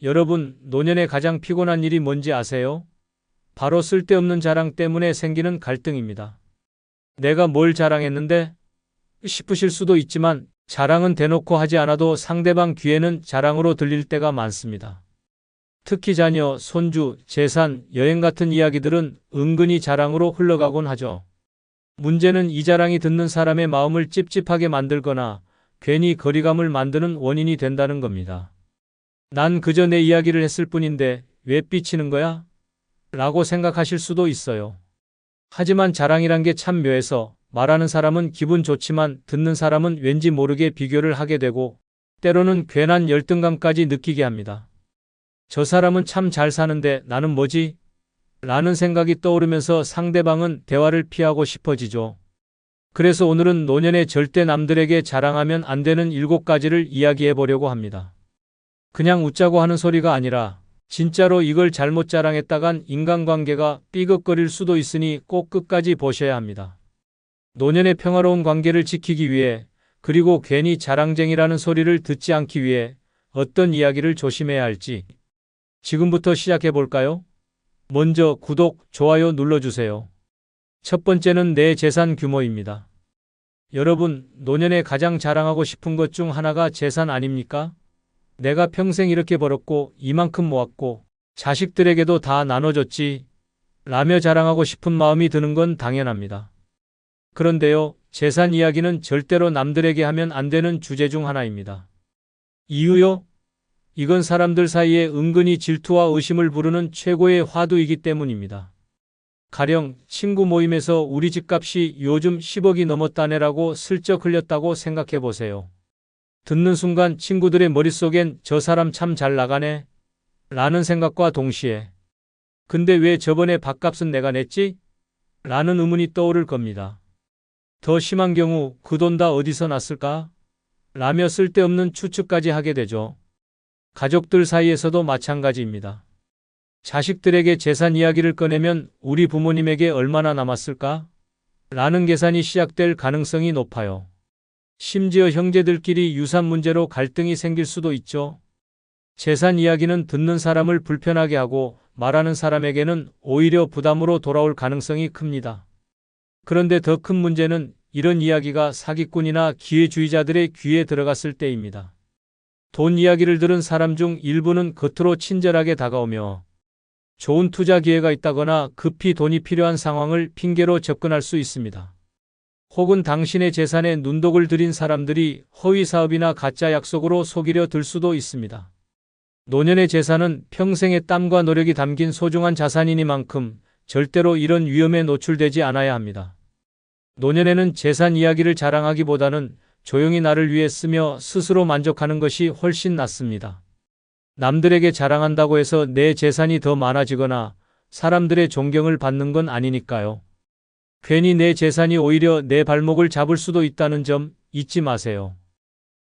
여러분, 노년에 가장 피곤한 일이 뭔지 아세요? 바로 쓸데없는 자랑 때문에 생기는 갈등입니다. 내가 뭘 자랑했는데? 싶으실 수도 있지만 자랑은 대놓고 하지 않아도 상대방 귀에는 자랑으로 들릴 때가 많습니다. 특히 자녀, 손주, 재산, 여행 같은 이야기들은 은근히 자랑으로 흘러가곤 하죠. 문제는 이 자랑이 듣는 사람의 마음을 찝찝하게 만들거나 괜히 거리감을 만드는 원인이 된다는 겁니다. 난 그저 내 이야기를 했을 뿐인데 왜 삐치는 거야? 라고 생각하실 수도 있어요. 하지만 자랑이란 게 참 묘해서 말하는 사람은 기분 좋지만 듣는 사람은 왠지 모르게 비교를 하게 되고 때로는 괜한 열등감까지 느끼게 합니다. 저 사람은 참 잘 사는데 나는 뭐지? 라는 생각이 떠오르면서 상대방은 대화를 피하고 싶어지죠. 그래서 오늘은 노년에 절대 남들에게 자랑하면 안 되는 7가지를 이야기해 보려고 합니다. 그냥 웃자고 하는 소리가 아니라 진짜로 이걸 잘못 자랑했다간 인간관계가 삐걱거릴 수도 있으니 꼭 끝까지 보셔야 합니다. 노년의 평화로운 관계를 지키기 위해 그리고 괜히 자랑쟁이라는 소리를 듣지 않기 위해 어떤 이야기를 조심해야 할지 지금부터 시작해 볼까요? 먼저 구독, 좋아요 눌러주세요. 첫 번째는 내 재산 규모입니다. 여러분, 노년에 가장 자랑하고 싶은 것 중 하나가 재산 아닙니까? 내가 평생 이렇게 벌었고 이만큼 모았고 자식들에게도 다 나눠줬지 라며 자랑하고 싶은 마음이 드는 건 당연합니다. 그런데요, 재산 이야기는 절대로 남들에게 하면 안 되는 주제 중 하나입니다. 이유요? 이건 사람들 사이에 은근히 질투와 의심을 부르는 최고의 화두이기 때문입니다. 가령 친구 모임에서 우리 집값이 요즘 10억이 넘었다네라고 슬쩍 흘렸다고 생각해 보세요. 듣는 순간 친구들의 머릿속엔 저 사람 참 잘 나가네 라는 생각과 동시에 근데 왜 저번에 밥값은 내가 냈지? 라는 의문이 떠오를 겁니다. 더 심한 경우 그 돈 다 어디서 났을까? 라며 쓸데없는 추측까지 하게 되죠. 가족들 사이에서도 마찬가지입니다. 자식들에게 재산 이야기를 꺼내면 우리 부모님에게 얼마나 남았을까? 라는 계산이 시작될 가능성이 높아요. 심지어 형제들끼리 유산 문제로 갈등이 생길 수도 있죠. 재산 이야기는 듣는 사람을 불편하게 하고 말하는 사람에게는 오히려 부담으로 돌아올 가능성이 큽니다. 그런데 더 큰 문제는 이런 이야기가 사기꾼이나 기회주의자들의 귀에 들어갔을 때입니다. 돈 이야기를 들은 사람 중 일부는 겉으로 친절하게 다가오며 좋은 투자 기회가 있다거나 급히 돈이 필요한 상황을 핑계로 접근할 수 있습니다. 혹은 당신의 재산에 눈독을 들인 사람들이 허위 사업이나 가짜 약속으로 속이려 들 수도 있습니다. 노년의 재산은 평생의 땀과 노력이 담긴 소중한 자산이니만큼 절대로 이런 위험에 노출되지 않아야 합니다. 노년에는 재산 이야기를 자랑하기보다는 조용히 나를 위해 쓰며 스스로 만족하는 것이 훨씬 낫습니다. 남들에게 자랑한다고 해서 내 재산이 더 많아지거나 사람들의 존경을 받는 건 아니니까요. 괜히 내 재산이 오히려 내 발목을 잡을 수도 있다는 점 잊지 마세요.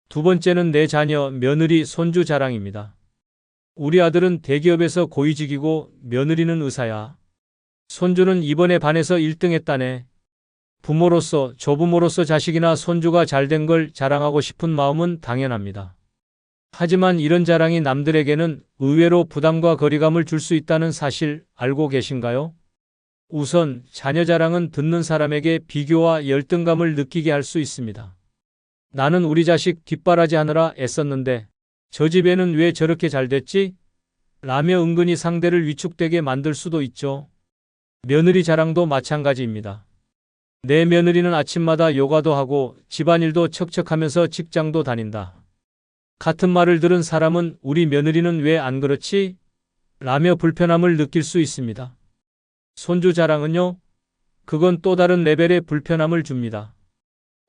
두 번째는 내 자녀, 며느리, 손주 자랑입니다. 우리 아들은 대기업에서 고위직이고 며느리는 의사야. 손주는 이번에 반에서 1등 했다네. 부모로서, 조부모로서 자식이나 손주가 잘된 걸 자랑하고 싶은 마음은 당연합니다. 하지만 이런 자랑이 남들에게는 의외로 부담과 거리감을 줄 수 있다는 사실 알고 계신가요? 우선 자녀 자랑은 듣는 사람에게 비교와 열등감을 느끼게 할 수 있습니다. 나는 우리 자식 뒷바라지하느라 애썼는데 저 집에는 왜 저렇게 잘 됐지? 라며 은근히 상대를 위축되게 만들 수도 있죠. 며느리 자랑도 마찬가지입니다. 내 며느리는 아침마다 요가도 하고 집안일도 척척하면서 직장도 다닌다. 같은 말을 들은 사람은 우리 며느리는 왜 안 그렇지? 라며 불편함을 느낄 수 있습니다. 손주 자랑은요? 그건 또 다른 레벨의 불편함을 줍니다.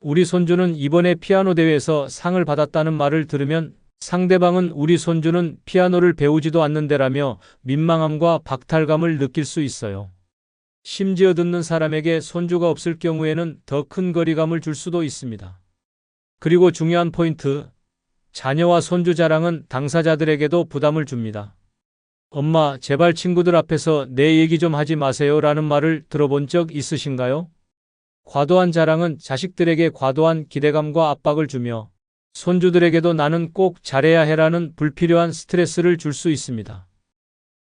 우리 손주는 이번에 피아노 대회에서 상을 받았다는 말을 들으면 상대방은 우리 손주는 피아노를 배우지도 않는데라며 민망함과 박탈감을 느낄 수 있어요. 심지어 듣는 사람에게 손주가 없을 경우에는 더 큰 거리감을 줄 수도 있습니다. 그리고 중요한 포인트, 자녀와 손주 자랑은 당사자들에게도 부담을 줍니다. 엄마, 제발 친구들 앞에서 내 얘기 좀 하지 마세요 라는 말을 들어본 적 있으신가요? 과도한 자랑은 자식들에게 과도한 기대감과 압박을 주며 손주들에게도 나는 꼭 잘해야 해라는 불필요한 스트레스를 줄 수 있습니다.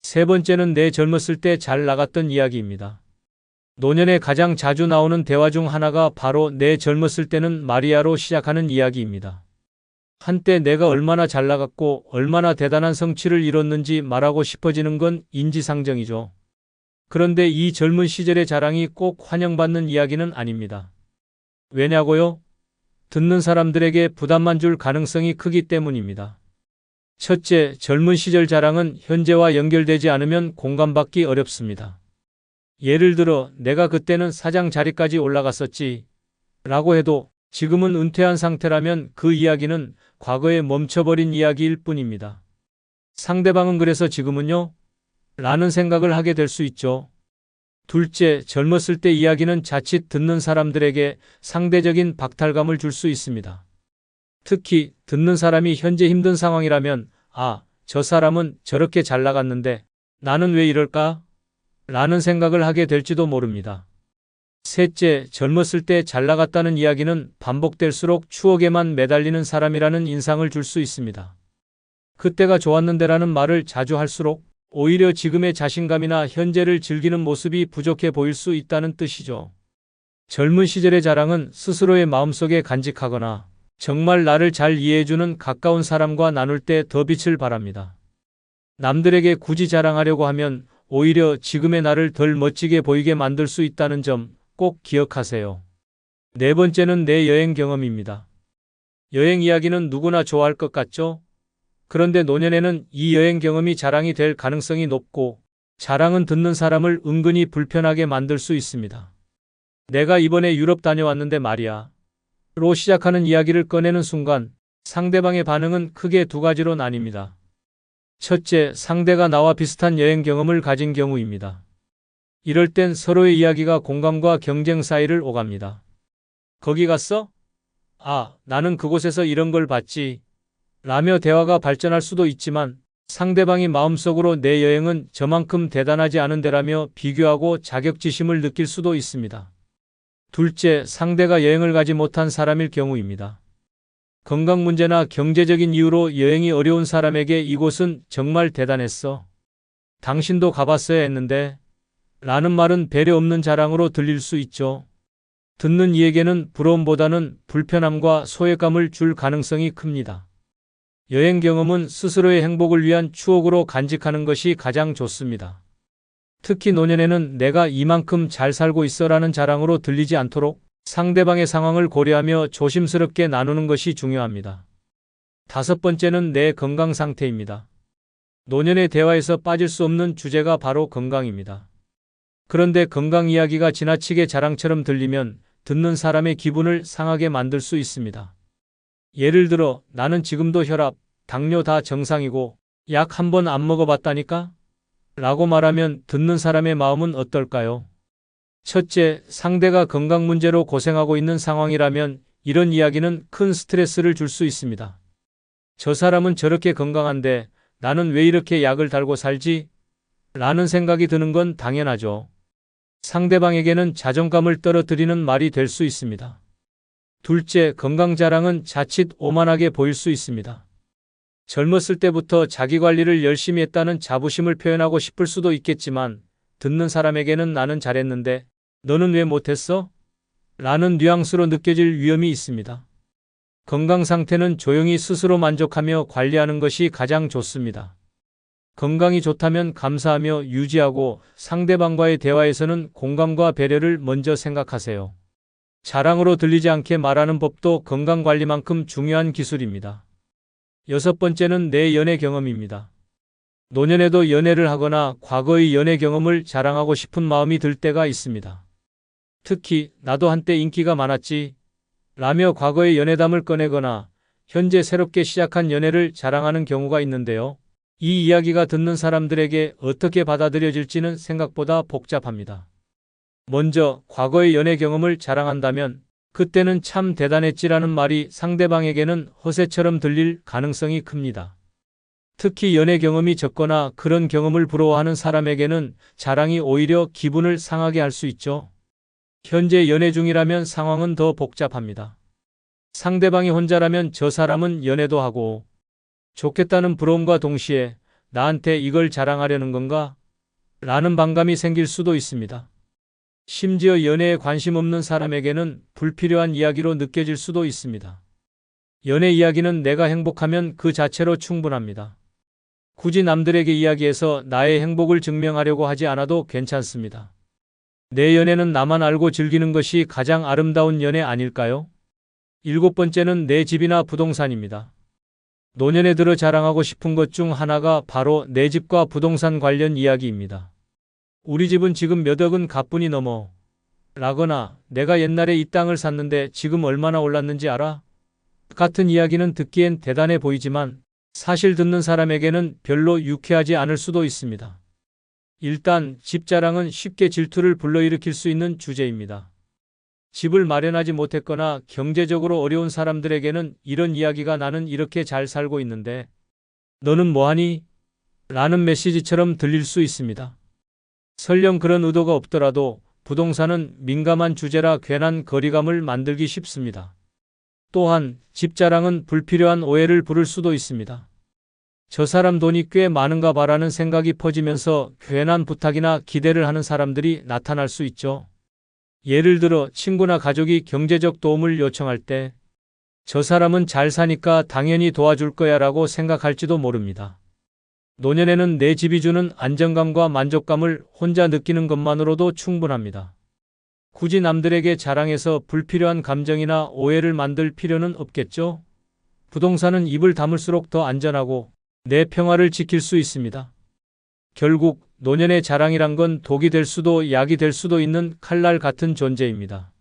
세 번째는 내 젊었을 때 잘 나갔던 이야기입니다. 노년에 가장 자주 나오는 대화 중 하나가 바로 내 젊었을 때는 마리아로 시작하는 이야기입니다. 한때 내가 얼마나 잘 나갔고 얼마나 대단한 성취를 이뤘는지 말하고 싶어지는 건 인지상정이죠. 그런데 이 젊은 시절의 자랑이 꼭 환영받는 이야기는 아닙니다. 왜냐고요? 듣는 사람들에게 부담만 줄 가능성이 크기 때문입니다. 첫째, 젊은 시절 자랑은 현재와 연결되지 않으면 공감받기 어렵습니다. 예를 들어 내가 그때는 사장 자리까지 올라갔었지 라고 해도 지금은 은퇴한 상태라면 그 이야기는 과거에 멈춰버린 이야기일 뿐입니다. 상대방은 그래서 지금은요? 라는 생각을 하게 될 수 있죠. 둘째, 젊었을 때 이야기는 자칫 듣는 사람들에게 상대적인 박탈감을 줄 수 있습니다. 특히 듣는 사람이 현재 힘든 상황이라면 아, 저 사람은 저렇게 잘 나갔는데 나는 왜 이럴까? 라는 생각을 하게 될지도 모릅니다. 셋째, 젊었을 때 잘 나갔다는 이야기는 반복될수록 추억에만 매달리는 사람이라는 인상을 줄 수 있습니다. 그때가 좋았는데라는 말을 자주 할수록 오히려 지금의 자신감이나 현재를 즐기는 모습이 부족해 보일 수 있다는 뜻이죠. 젊은 시절의 자랑은 스스로의 마음속에 간직하거나 정말 나를 잘 이해해주는 가까운 사람과 나눌 때 더 빛을 발합니다. 남들에게 굳이 자랑하려고 하면 오히려 지금의 나를 덜 멋지게 보이게 만들 수 있다는 점 꼭 기억하세요. 네 번째는 내 여행 경험입니다. 여행 이야기는 누구나 좋아할 것 같죠? 그런데 노년에는 이 여행 경험이 자랑이 될 가능성이 높고 자랑은 듣는 사람을 은근히 불편하게 만들 수 있습니다. 내가 이번에 유럽 다녀왔는데 말이야. 로 시작하는 이야기를 꺼내는 순간 상대방의 반응은 크게 두 가지로 나뉩니다. 첫째, 상대가 나와 비슷한 여행 경험을 가진 경우입니다. 이럴 땐 서로의 이야기가 공감과 경쟁 사이를 오갑니다. 거기 갔어? 아, 나는 그곳에서 이런 걸 봤지. 라며 대화가 발전할 수도 있지만 상대방이 마음속으로 내 여행은 저만큼 대단하지 않은데라며 비교하고 자격지심을 느낄 수도 있습니다. 둘째, 상대가 여행을 가지 못한 사람일 경우입니다. 건강 문제나 경제적인 이유로 여행이 어려운 사람에게 이곳은 정말 대단했어. 당신도 가봤어야 했는데 라는 말은 배려 없는 자랑으로 들릴 수 있죠. 듣는 이에게는 부러움보다는 불편함과 소외감을 줄 가능성이 큽니다. 여행 경험은 스스로의 행복을 위한 추억으로 간직하는 것이 가장 좋습니다. 특히 노년에는 내가 이만큼 잘 살고 있어라는 자랑으로 들리지 않도록 상대방의 상황을 고려하며 조심스럽게 나누는 것이 중요합니다. 다섯 번째는 내 건강 상태입니다. 노년의 대화에서 빠질 수 없는 주제가 바로 건강입니다. 그런데 건강 이야기가 지나치게 자랑처럼 들리면 듣는 사람의 기분을 상하게 만들 수 있습니다. 예를 들어, 나는 지금도 혈압, 당뇨 다 정상이고 약 한 번 안 먹어봤다니까? 라고 말하면 듣는 사람의 마음은 어떨까요? 첫째, 상대가 건강 문제로 고생하고 있는 상황이라면 이런 이야기는 큰 스트레스를 줄 수 있습니다. 저 사람은 저렇게 건강한데 나는 왜 이렇게 약을 달고 살지? 라는 생각이 드는 건 당연하죠. 상대방에게는 자존감을 떨어뜨리는 말이 될 수 있습니다. 둘째, 건강 자랑은 자칫 오만하게 보일 수 있습니다. 젊었을 때부터 자기 관리를 열심히 했다는 자부심을 표현하고 싶을 수도 있겠지만 듣는 사람에게는 나는 잘했는데 너는 왜 못했어? 라는 뉘앙스로 느껴질 위험이 있습니다. 건강 상태는 조용히 스스로 만족하며 관리하는 것이 가장 좋습니다. 건강이 좋다면 감사하며 유지하고 상대방과의 대화에서는 공감과 배려를 먼저 생각하세요. 자랑으로 들리지 않게 말하는 법도 건강 관리만큼 중요한 기술입니다. 여섯 번째는 내 연애 경험입니다. 노년에도 연애를 하거나 과거의 연애 경험을 자랑하고 싶은 마음이 들 때가 있습니다. 특히 나도 한때 인기가 많았지 라며 과거의 연애담을 꺼내거나 현재 새롭게 시작한 연애를 자랑하는 경우가 있는데요. 이 이야기가 듣는 사람들에게 어떻게 받아들여질지는 생각보다 복잡합니다. 먼저 과거의 연애 경험을 자랑한다면 그때는 참 대단했지라는 말이 상대방에게는 허세처럼 들릴 가능성이 큽니다. 특히 연애 경험이 적거나 그런 경험을 부러워하는 사람에게는 자랑이 오히려 기분을 상하게 할 수 있죠. 현재 연애 중이라면 상황은 더 복잡합니다. 상대방이 혼자라면 저 사람은 연애도 하고 좋겠다는 부러움과 동시에 나한테 이걸 자랑하려는 건가? 라는 반감이 생길 수도 있습니다. 심지어 연애에 관심 없는 사람에게는 불필요한 이야기로 느껴질 수도 있습니다. 연애 이야기는 내가 행복하면 그 자체로 충분합니다. 굳이 남들에게 이야기해서 나의 행복을 증명하려고 하지 않아도 괜찮습니다. 내 연애는 나만 알고 즐기는 것이 가장 아름다운 연애 아닐까요? 일곱 번째는 내 집이나 부동산입니다. 노년에 들어 자랑하고 싶은 것 중 하나가 바로 내 집과 부동산 관련 이야기입니다. 우리 집은 지금 몇 억은 가뿐히 넘어. 라거나 내가 옛날에 이 땅을 샀는데 지금 얼마나 올랐는지 알아? 같은 이야기는 듣기엔 대단해 보이지만 사실 듣는 사람에게는 별로 유쾌하지 않을 수도 있습니다. 일단 집 자랑은 쉽게 질투를 불러일으킬 수 있는 주제입니다. 집을 마련하지 못했거나 경제적으로 어려운 사람들에게는 이런 이야기가 나는 이렇게 잘 살고 있는데 너는 뭐하니? 라는 메시지처럼 들릴 수 있습니다. 설령 그런 의도가 없더라도 부동산은 민감한 주제라 괜한 거리감을 만들기 쉽습니다. 또한 집 자랑은 불필요한 오해를 부를 수도 있습니다. 저 사람 돈이 꽤 많은가 봐라는 생각이 퍼지면서 괜한 부탁이나 기대를 하는 사람들이 나타날 수 있죠. 예를 들어 친구나 가족이 경제적 도움을 요청할 때 저 사람은 잘 사니까 당연히 도와줄 거야 라고 생각할지도 모릅니다. 노년에는 내 집이 주는 안정감과 만족감을 혼자 느끼는 것만으로도 충분합니다. 굳이 남들에게 자랑해서 불필요한 감정이나 오해를 만들 필요는 없겠죠? 부동산은 입을 다물수록 더 안전하고 내 평화를 지킬 수 있습니다. 결국 노년의 자랑이란 건 독이 될 수도 약이 될 수도 있는 칼날 같은 존재입니다.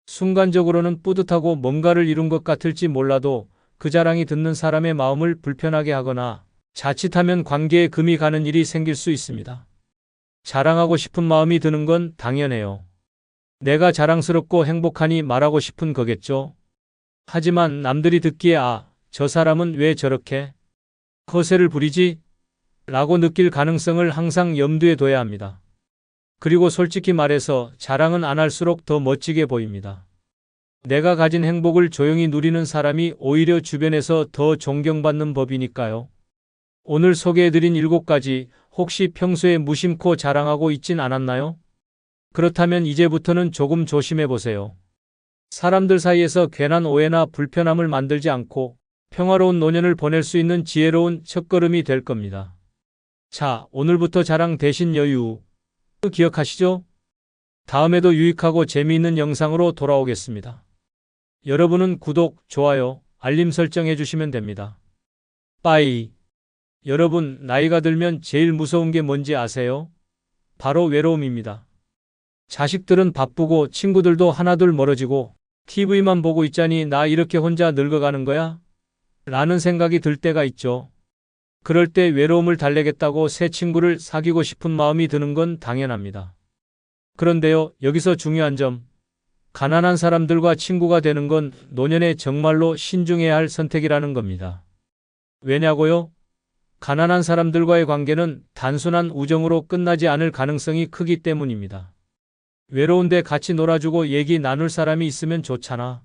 순간적으로는 뿌듯하고 뭔가를 이룬 것 같을지 몰라도 그 자랑이 듣는 사람의 마음을 불편하게 하거나 자칫하면 관계에 금이 가는 일이 생길 수 있습니다. 자랑하고 싶은 마음이 드는 건 당연해요. 내가 자랑스럽고 행복하니 말하고 싶은 거겠죠. 하지만 남들이 듣기에 저 사람은 왜 저렇게 허세를 부리지? 라고 느낄 가능성을 항상 염두에 둬야 합니다. 그리고 솔직히 말해서 자랑은 안 할수록 더 멋지게 보입니다. 내가 가진 행복을 조용히 누리는 사람이 오히려 주변에서 더 존경받는 법이니까요. 오늘 소개해드린 7가지 혹시 평소에 무심코 자랑하고 있진 않았나요? 그렇다면 이제부터는 조금 조심해보세요. 사람들 사이에서 괜한 오해나 불편함을 만들지 않고 평화로운 노년을 보낼 수 있는 지혜로운 첫걸음이 될 겁니다. 자, 오늘부터 자랑 대신 여유. 기억하시죠? 다음에도 유익하고 재미있는 영상으로 돌아오겠습니다. 여러분은 구독, 좋아요, 알림 설정해 주시면 됩니다. 빠이. 여러분, 나이가 들면 제일 무서운 게 뭔지 아세요? 바로 외로움입니다. 자식들은 바쁘고 친구들도 하나둘 멀어지고 TV만 보고 있자니 나 이렇게 혼자 늙어가는 거야? 라는 생각이 들 때가 있죠. 그럴 때 외로움을 달래겠다고 새 친구를 사귀고 싶은 마음이 드는 건 당연합니다. 그런데요, 여기서 중요한 점, 가난한 사람들과 친구가 되는 건 노년에 정말로 신중해야 할 선택이라는 겁니다. 왜냐고요? 가난한 사람들과의 관계는 단순한 우정으로 끝나지 않을 가능성이 크기 때문입니다. 외로운데 같이 놀아주고 얘기 나눌 사람이 있으면 좋잖아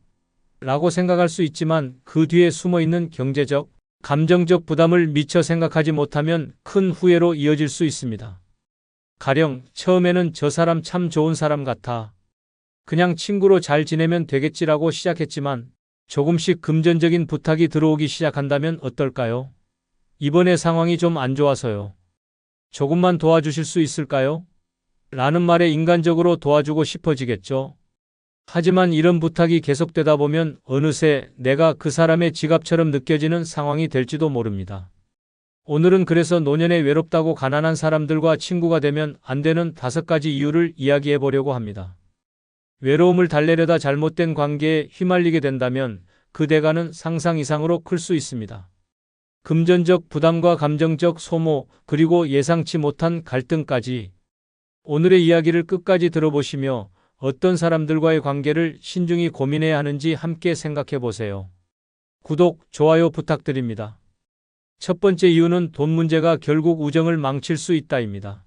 라고 생각할 수 있지만 그 뒤에 숨어있는 경제적, 감정적 부담을 미처 생각하지 못하면 큰 후회로 이어질 수 있습니다. 가령 처음에는 저 사람 참 좋은 사람 같아. 그냥 친구로 잘 지내면 되겠지라고 시작했지만 조금씩 금전적인 부탁이 들어오기 시작한다면 어떨까요? 이번에 상황이 좀 안 좋아서요. 조금만 도와주실 수 있을까요? 라는 말에 인간적으로 도와주고 싶어지겠죠. 하지만 이런 부탁이 계속되다 보면 어느새 내가 그 사람의 지갑처럼 느껴지는 상황이 될지도 모릅니다. 오늘은 그래서 노년에 외롭다고 가난한 사람들과 친구가 되면 안 되는 5가지 이유를 이야기해 보려고 합니다. 외로움을 달래려다 잘못된 관계에 휘말리게 된다면 그 대가는 상상 이상으로 클 수 있습니다. 금전적 부담과 감정적 소모, 그리고 예상치 못한 갈등까지. 오늘의 이야기를 끝까지 들어보시며 어떤 사람들과의 관계를 신중히 고민해야 하는지 함께 생각해 보세요. 구독, 좋아요 부탁드립니다. 첫 번째 이유는 돈 문제가 결국 우정을 망칠 수 있다입니다.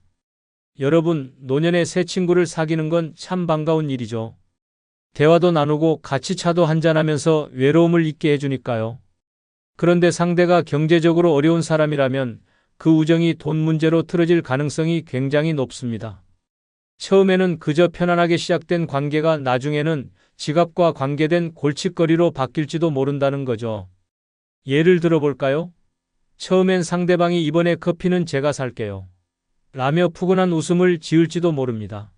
여러분, 노년에 새 친구를 사귀는 건 참 반가운 일이죠. 대화도 나누고 같이 차도 한잔하면서 외로움을 잊게 해주니까요. 그런데 상대가 경제적으로 어려운 사람이라면 그 우정이 돈 문제로 틀어질 가능성이 굉장히 높습니다. 처음에는 그저 편안하게 시작된 관계가 나중에는 지갑과 관계된 골칫거리로 바뀔지도 모른다는 거죠. 예를 들어볼까요? 처음엔 상대방이 이번에 커피는 제가 살게요. 라며 푸근한 웃음을 지을지도 모릅니다.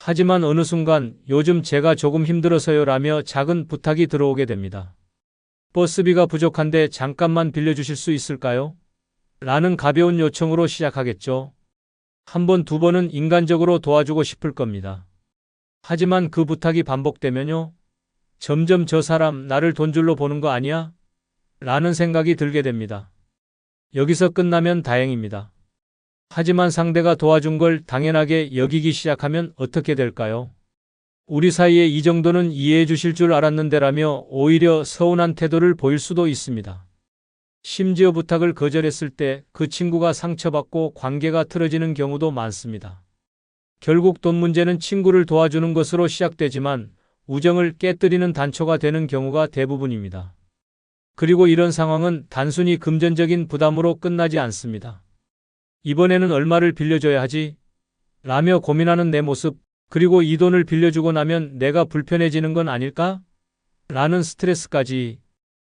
하지만 어느 순간 요즘 제가 조금 힘들어서요 라며 작은 부탁이 들어오게 됩니다. 버스비가 부족한데 잠깐만 빌려주실 수 있을까요? 라는 가벼운 요청으로 시작하겠죠. 한 번, 두 번은 인간적으로 도와주고 싶을 겁니다. 하지만 그 부탁이 반복되면요. 점점 저 사람 나를 돈줄로 보는 거 아니야? 라는 생각이 들게 됩니다. 여기서 끝나면 다행입니다. 하지만 상대가 도와준 걸 당연하게 여기기 시작하면 어떻게 될까요? 우리 사이에 이 정도는 이해해 주실 줄 알았는데라며 오히려 서운한 태도를 보일 수도 있습니다. 심지어 부탁을 거절했을 때 그 친구가 상처받고 관계가 틀어지는 경우도 많습니다. 결국 돈 문제는 친구를 도와주는 것으로 시작되지만 우정을 깨뜨리는 단초가 되는 경우가 대부분입니다. 그리고 이런 상황은 단순히 금전적인 부담으로 끝나지 않습니다. 이번에는 얼마를 빌려줘야 하지? 라며 고민하는 내 모습, 그리고 이 돈을 빌려주고 나면 내가 불편해지는 건 아닐까? 라는 스트레스까지.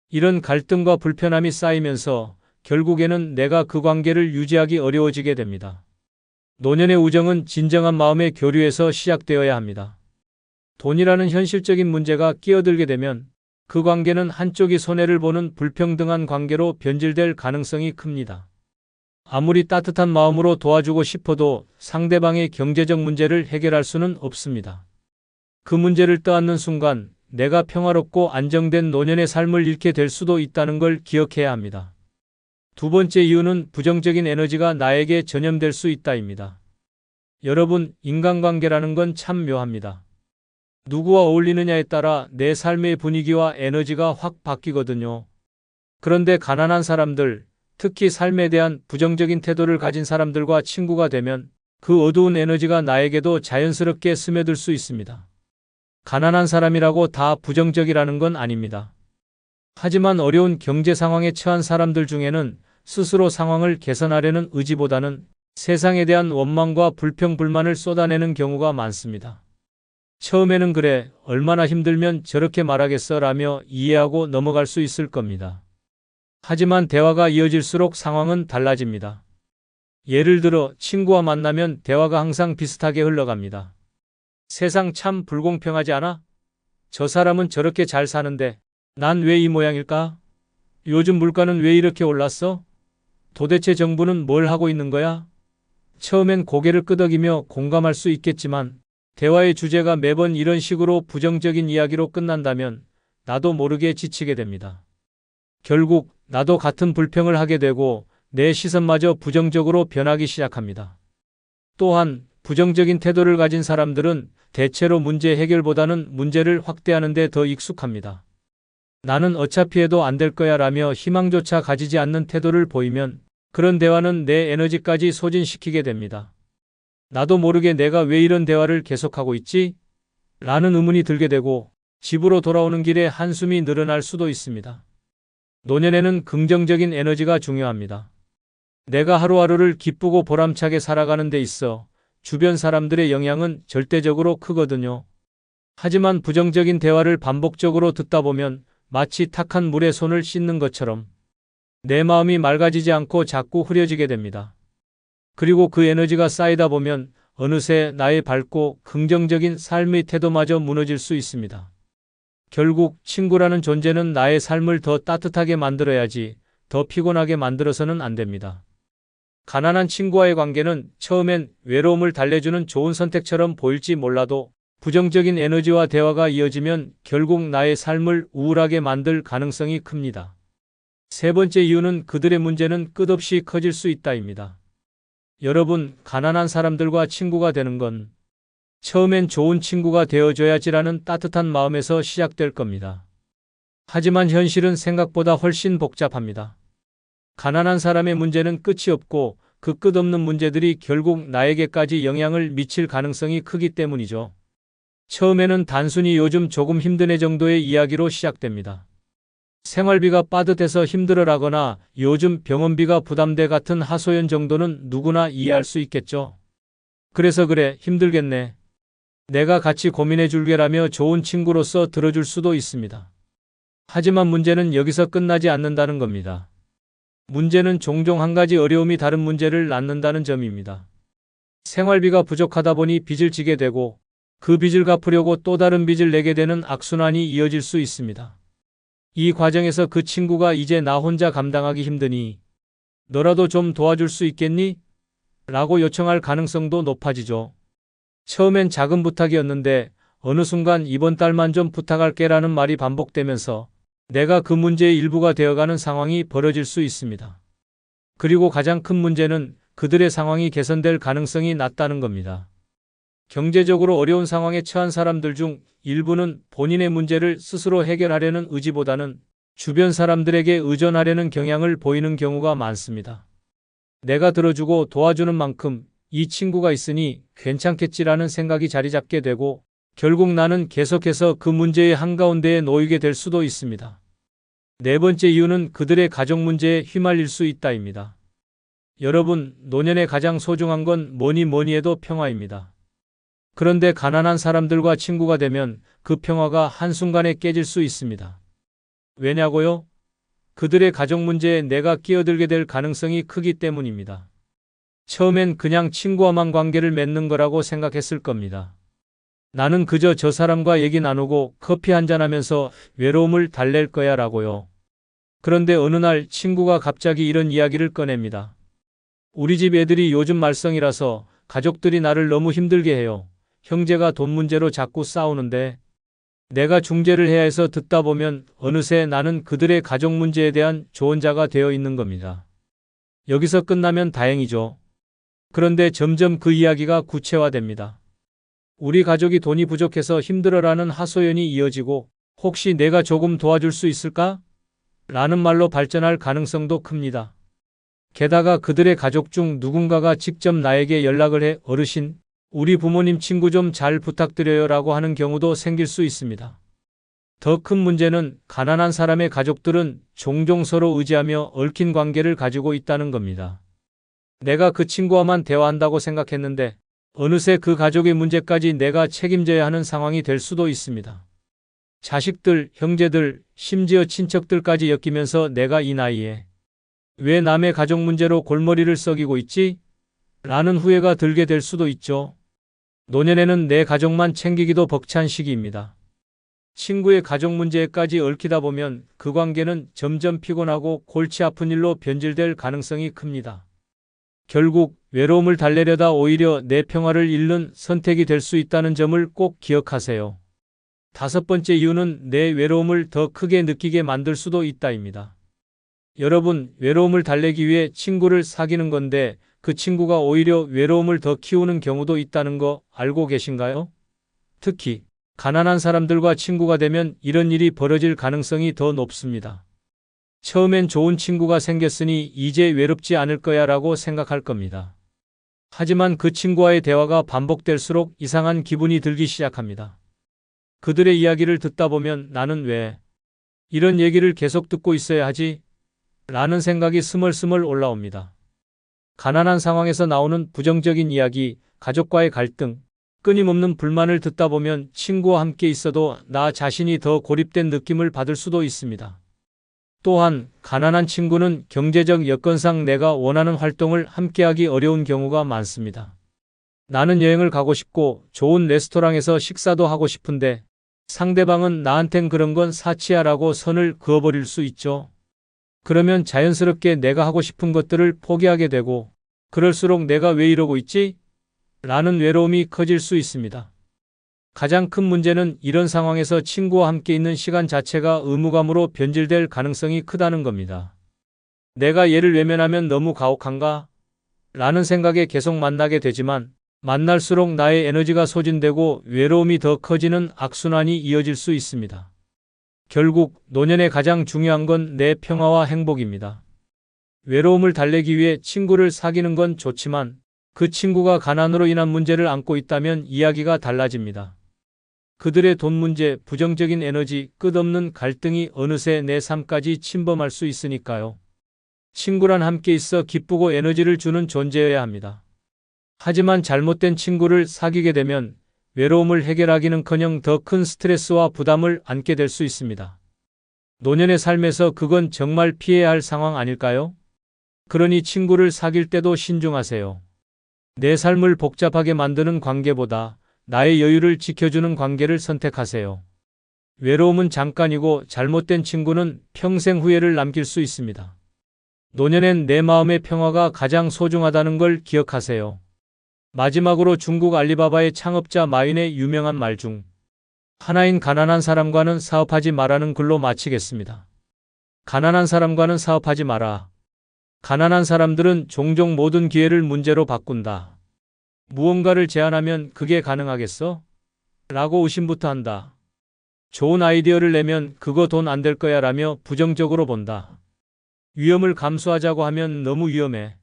이런 갈등과 불편함이 쌓이면서 결국에는 내가 그 관계를 유지하기 어려워지게 됩니다. 노년의 우정은 진정한 마음의 교류에서 시작되어야 합니다. 돈이라는 현실적인 문제가 끼어들게 되면 그 관계는 한쪽이 손해를 보는 불평등한 관계로 변질될 가능성이 큽니다. 아무리 따뜻한 마음으로 도와주고 싶어도 상대방의 경제적 문제를 해결할 수는 없습니다. 그 문제를 떠안는 순간 내가 평화롭고 안정된 노년의 삶을 잃게 될 수도 있다는 걸 기억해야 합니다. 두 번째 이유는 부정적인 에너지가 나에게 전염될 수 있다입니다. 여러분, 인간관계라는 건 참 묘합니다. 누구와 어울리느냐에 따라 내 삶의 분위기와 에너지가 확 바뀌거든요. 그런데 가난한 사람들, 특히 삶에 대한 부정적인 태도를 가진 사람들과 친구가 되면 그 어두운 에너지가 나에게도 자연스럽게 스며들 수 있습니다. 가난한 사람이라고 다 부정적이라는 건 아닙니다. 하지만 어려운 경제 상황에 처한 사람들 중에는 스스로 상황을 개선하려는 의지보다는 세상에 대한 원망과 불평, 불만을 쏟아내는 경우가 많습니다. 처음에는 그래, 얼마나 힘들면 저렇게 말하겠어 라며 이해하고 넘어갈 수 있을 겁니다. 하지만 대화가 이어질수록 상황은 달라집니다. 예를 들어 친구와 만나면 대화가 항상 비슷하게 흘러갑니다. 세상 참 불공평하지 않아? 저 사람은 저렇게 잘 사는데 난 왜 이 모양일까? 요즘 물가는 왜 이렇게 올랐어? 도대체 정부는 뭘 하고 있는 거야? 처음엔 고개를 끄덕이며 공감할 수 있겠지만 대화의 주제가 매번 이런 식으로 부정적인 이야기로 끝난다면 나도 모르게 지치게 됩니다. 결국 나도 같은 불평을 하게 되고 내 시선마저 부정적으로 변하기 시작합니다. 또한 부정적인 태도를 가진 사람들은 대체로 문제 해결보다는 문제를 확대하는 데 더 익숙합니다. 나는 어차피 해도 안 될 거야 라며 희망조차 가지지 않는 태도를 보이면 그런 대화는 내 에너지까지 소진시키게 됩니다. 나도 모르게 내가 왜 이런 대화를 계속하고 있지? 라는 의문이 들게 되고 집으로 돌아오는 길에 한숨이 늘어날 수도 있습니다. 노년에는 긍정적인 에너지가 중요합니다. 내가 하루하루를 기쁘고 보람차게 살아가는 데 있어 주변 사람들의 영향은 절대적으로 크거든요. 하지만 부정적인 대화를 반복적으로 듣다 보면 마치 탁한 물에 손을 씻는 것처럼 내 마음이 맑아지지 않고 자꾸 흐려지게 됩니다. 그리고 그 에너지가 쌓이다 보면 어느새 나의 밝고 긍정적인 삶의 태도마저 무너질 수 있습니다. 결국 친구라는 존재는 나의 삶을 더 따뜻하게 만들어야지 더 피곤하게 만들어서는 안 됩니다. 가난한 친구와의 관계는 처음엔 외로움을 달래주는 좋은 선택처럼 보일지 몰라도 부정적인 에너지와 대화가 이어지면 결국 나의 삶을 우울하게 만들 가능성이 큽니다. 세 번째 이유는 그들의 문제는 끝없이 커질 수 있다입니다. 여러분, 가난한 사람들과 친구가 되는 건 처음엔 좋은 친구가 되어줘야지라는 따뜻한 마음에서 시작될 겁니다. 하지만 현실은 생각보다 훨씬 복잡합니다. 가난한 사람의 문제는 끝이 없고 그 끝없는 문제들이 결국 나에게까지 영향을 미칠 가능성이 크기 때문이죠. 처음에는 단순히 요즘 조금 힘드네 정도의 이야기로 시작됩니다. 생활비가 빠듯해서 힘들어라거나 요즘 병원비가 부담돼 같은 하소연 정도는 누구나 이해할 수 있겠죠. 그래서 그래, 힘들겠네. 내가 같이 고민해 줄게라며 좋은 친구로서 들어줄 수도 있습니다. 하지만 문제는 여기서 끝나지 않는다는 겁니다. 문제는 종종 한 가지 어려움이 다른 문제를 낳는다는 점입니다. 생활비가 부족하다 보니 빚을 지게 되고 그 빚을 갚으려고 또 다른 빚을 내게 되는 악순환이 이어질 수 있습니다. 이 과정에서 그 친구가 이제 나 혼자 감당하기 힘드니 너라도 좀 도와줄 수 있겠니? 라고 요청할 가능성도 높아지죠. 처음엔 작은 부탁이었는데 어느 순간 이번 달만 좀 부탁할게 라는 말이 반복되면서 내가 그 문제의 일부가 되어가는 상황이 벌어질 수 있습니다. 그리고 가장 큰 문제는 그들의 상황이 개선될 가능성이 낮다는 겁니다. 경제적으로 어려운 상황에 처한 사람들 중 일부는 본인의 문제를 스스로 해결하려는 의지보다는 주변 사람들에게 의존하려는 경향을 보이는 경우가 많습니다. 내가 들어주고 도와주는 만큼 이 친구가 있으니 괜찮겠지라는 생각이 자리 잡게 되고 결국 나는 계속해서 그 문제의 한가운데에 놓이게 될 수도 있습니다. 네 번째 이유는 그들의 가족 문제에 휘말릴 수 있다입니다. 여러분, 노년에 가장 소중한 건 뭐니 해도 평화입니다. 그런데 가난한 사람들과 친구가 되면 그 평화가 한순간에 깨질 수 있습니다. 왜냐고요? 그들의 가족 문제에 내가 끼어들게 될 가능성이 크기 때문입니다. 처음엔 그냥 친구와만 관계를 맺는 거라고 생각했을 겁니다. 나는 그저 저 사람과 얘기 나누고 커피 한잔하면서 외로움을 달랠 거야 라고요. 그런데 어느 날 친구가 갑자기 이런 이야기를 꺼냅니다. 우리 집 애들이 요즘 말썽이라서 가족들이 나를 너무 힘들게 해요. 형제가 돈 문제로 자꾸 싸우는데 내가 중재를 해야 해서 듣다 보면 어느새 나는 그들의 가족 문제에 대한 조언자가 되어 있는 겁니다. 여기서 끝나면 다행이죠. 그런데 점점 그 이야기가 구체화됩니다. 우리 가족이 돈이 부족해서 힘들어라는 하소연이 이어지고 혹시 내가 조금 도와줄 수 있을까? 라는 말로 발전할 가능성도 큽니다. 게다가 그들의 가족 중 누군가가 직접 나에게 연락을 해 어르신, 우리 부모님 친구 좀 잘 부탁드려요 라고 하는 경우도 생길 수 있습니다. 더 큰 문제는 가난한 사람의 가족들은 종종 서로 의지하며 얽힌 관계를 가지고 있다는 겁니다. 내가 그 친구와만 대화한다고 생각했는데 어느새 그 가족의 문제까지 내가 책임져야 하는 상황이 될 수도 있습니다. 자식들, 형제들, 심지어 친척들까지 엮이면서 내가 이 나이에 왜 남의 가족 문제로 골머리를 썩이고 있지? 라는 후회가 들게 될 수도 있죠. 노년에는 내 가족만 챙기기도 벅찬 시기입니다. 친구의 가족 문제에까지 얽히다 보면 그 관계는 점점 피곤하고 골치 아픈 일로 변질될 가능성이 큽니다. 결국 외로움을 달래려다 오히려 내 평화를 잃는 선택이 될 수 있다는 점을 꼭 기억하세요. 다섯 번째 이유는 내 외로움을 더 크게 느끼게 만들 수도 있다입니다. 여러분, 외로움을 달래기 위해 친구를 사귀는 건데 그 친구가 오히려 외로움을 더 키우는 경우도 있다는 거 알고 계신가요? 특히 가난한 사람들과 친구가 되면 이런 일이 벌어질 가능성이 더 높습니다. 처음엔 좋은 친구가 생겼으니 이제 외롭지 않을 거야 라고 생각할 겁니다. 하지만 그 친구와의 대화가 반복될수록 이상한 기분이 들기 시작합니다. 그들의 이야기를 듣다 보면 나는 왜 이런 얘기를 계속 듣고 있어야 하지? 라는 생각이 스멀스멀 올라옵니다. 가난한 상황에서 나오는 부정적인 이야기, 가족과의 갈등, 끊임없는 불만을 듣다 보면 친구와 함께 있어도 나 자신이 더 고립된 느낌을 받을 수도 있습니다. 또한 가난한 친구는 경제적 여건상 내가 원하는 활동을 함께하기 어려운 경우가 많습니다. 나는 여행을 가고 싶고 좋은 레스토랑에서 식사도 하고 싶은데 상대방은 나한텐 그런 건 사치야라고 선을 그어버릴 수 있죠. 그러면 자연스럽게 내가 하고 싶은 것들을 포기하게 되고 그럴수록 내가 왜 이러고 있지? 라는 외로움이 커질 수 있습니다. 가장 큰 문제는 이런 상황에서 친구와 함께 있는 시간 자체가 의무감으로 변질될 가능성이 크다는 겁니다. 내가 얘를 외면하면 너무 가혹한가? 라는 생각에 계속 만나게 되지만 만날수록 나의 에너지가 소진되고 외로움이 더 커지는 악순환이 이어질 수 있습니다. 결국 노년에 가장 중요한 건 내 평화와 행복입니다. 외로움을 달래기 위해 친구를 사귀는 건 좋지만 그 친구가 가난으로 인한 문제를 안고 있다면 이야기가 달라집니다. 그들의 돈 문제, 부정적인 에너지, 끝없는 갈등이 어느새 내 삶까지 침범할 수 있으니까요. 친구란 함께 있어 기쁘고 에너지를 주는 존재여야 합니다. 하지만 잘못된 친구를 사귀게 되면 외로움을 해결하기는커녕 더 큰 스트레스와 부담을 안게 될 수 있습니다. 노년의 삶에서 그건 정말 피해야 할 상황 아닐까요? 그러니 친구를 사귈 때도 신중하세요. 내 삶을 복잡하게 만드는 관계보다 나의 여유를 지켜주는 관계를 선택하세요. 외로움은 잠깐이고 잘못된 친구는 평생 후회를 남길 수 있습니다. 노년엔 내 마음의 평화가 가장 소중하다는 걸 기억하세요. 마지막으로 중국 알리바바의 창업자 마윈의 유명한 말 중 하나인 가난한 사람과는 사업하지 마라는 글로 마치겠습니다. 가난한 사람과는 사업하지 마라. 가난한 사람들은 종종 모든 기회를 문제로 바꾼다. 무언가를 제안하면 그게 가능하겠어? 라고 의심부터 한다. 좋은 아이디어를 내면 그거 돈 안 될 거야 라며 부정적으로 본다. 위험을 감수하자고 하면 너무 위험해.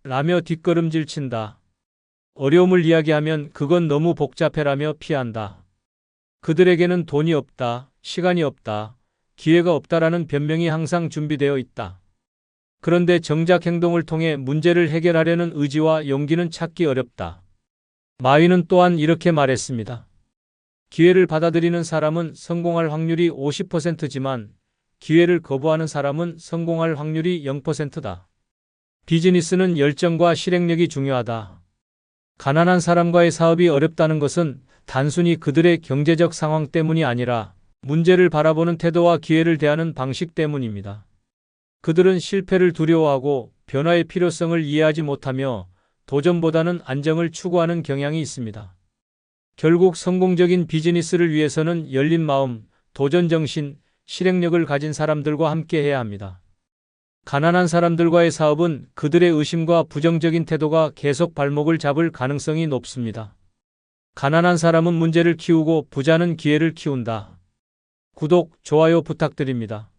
라며 뒷걸음질 친다. 어려움을 이야기하면 그건 너무 복잡해라며 피한다. 그들에게는 돈이 없다, 시간이 없다, 기회가 없다라는 변명이 항상 준비되어 있다. 그런데 정작 행동을 통해 문제를 해결하려는 의지와 용기는 찾기 어렵다. 마윈은 또한 이렇게 말했습니다. 기회를 받아들이는 사람은 성공할 확률이 50%지만 기회를 거부하는 사람은 성공할 확률이 0%다. 비즈니스는 열정과 실행력이 중요하다. 가난한 사람과의 사업이 어렵다는 것은 단순히 그들의 경제적 상황 때문이 아니라 문제를 바라보는 태도와 기회를 대하는 방식 때문입니다. 그들은 실패를 두려워하고 변화의 필요성을 이해하지 못하며 도전보다는 안정을 추구하는 경향이 있습니다. 결국 성공적인 비즈니스를 위해서는 열린 마음, 도전정신, 실행력을 가진 사람들과 함께 해야 합니다. 가난한 사람들과의 사업은 그들의 의심과 부정적인 태도가 계속 발목을 잡을 가능성이 높습니다. 가난한 사람은 문제를 키우고 부자는 기회를 키운다. 구독, 좋아요 부탁드립니다.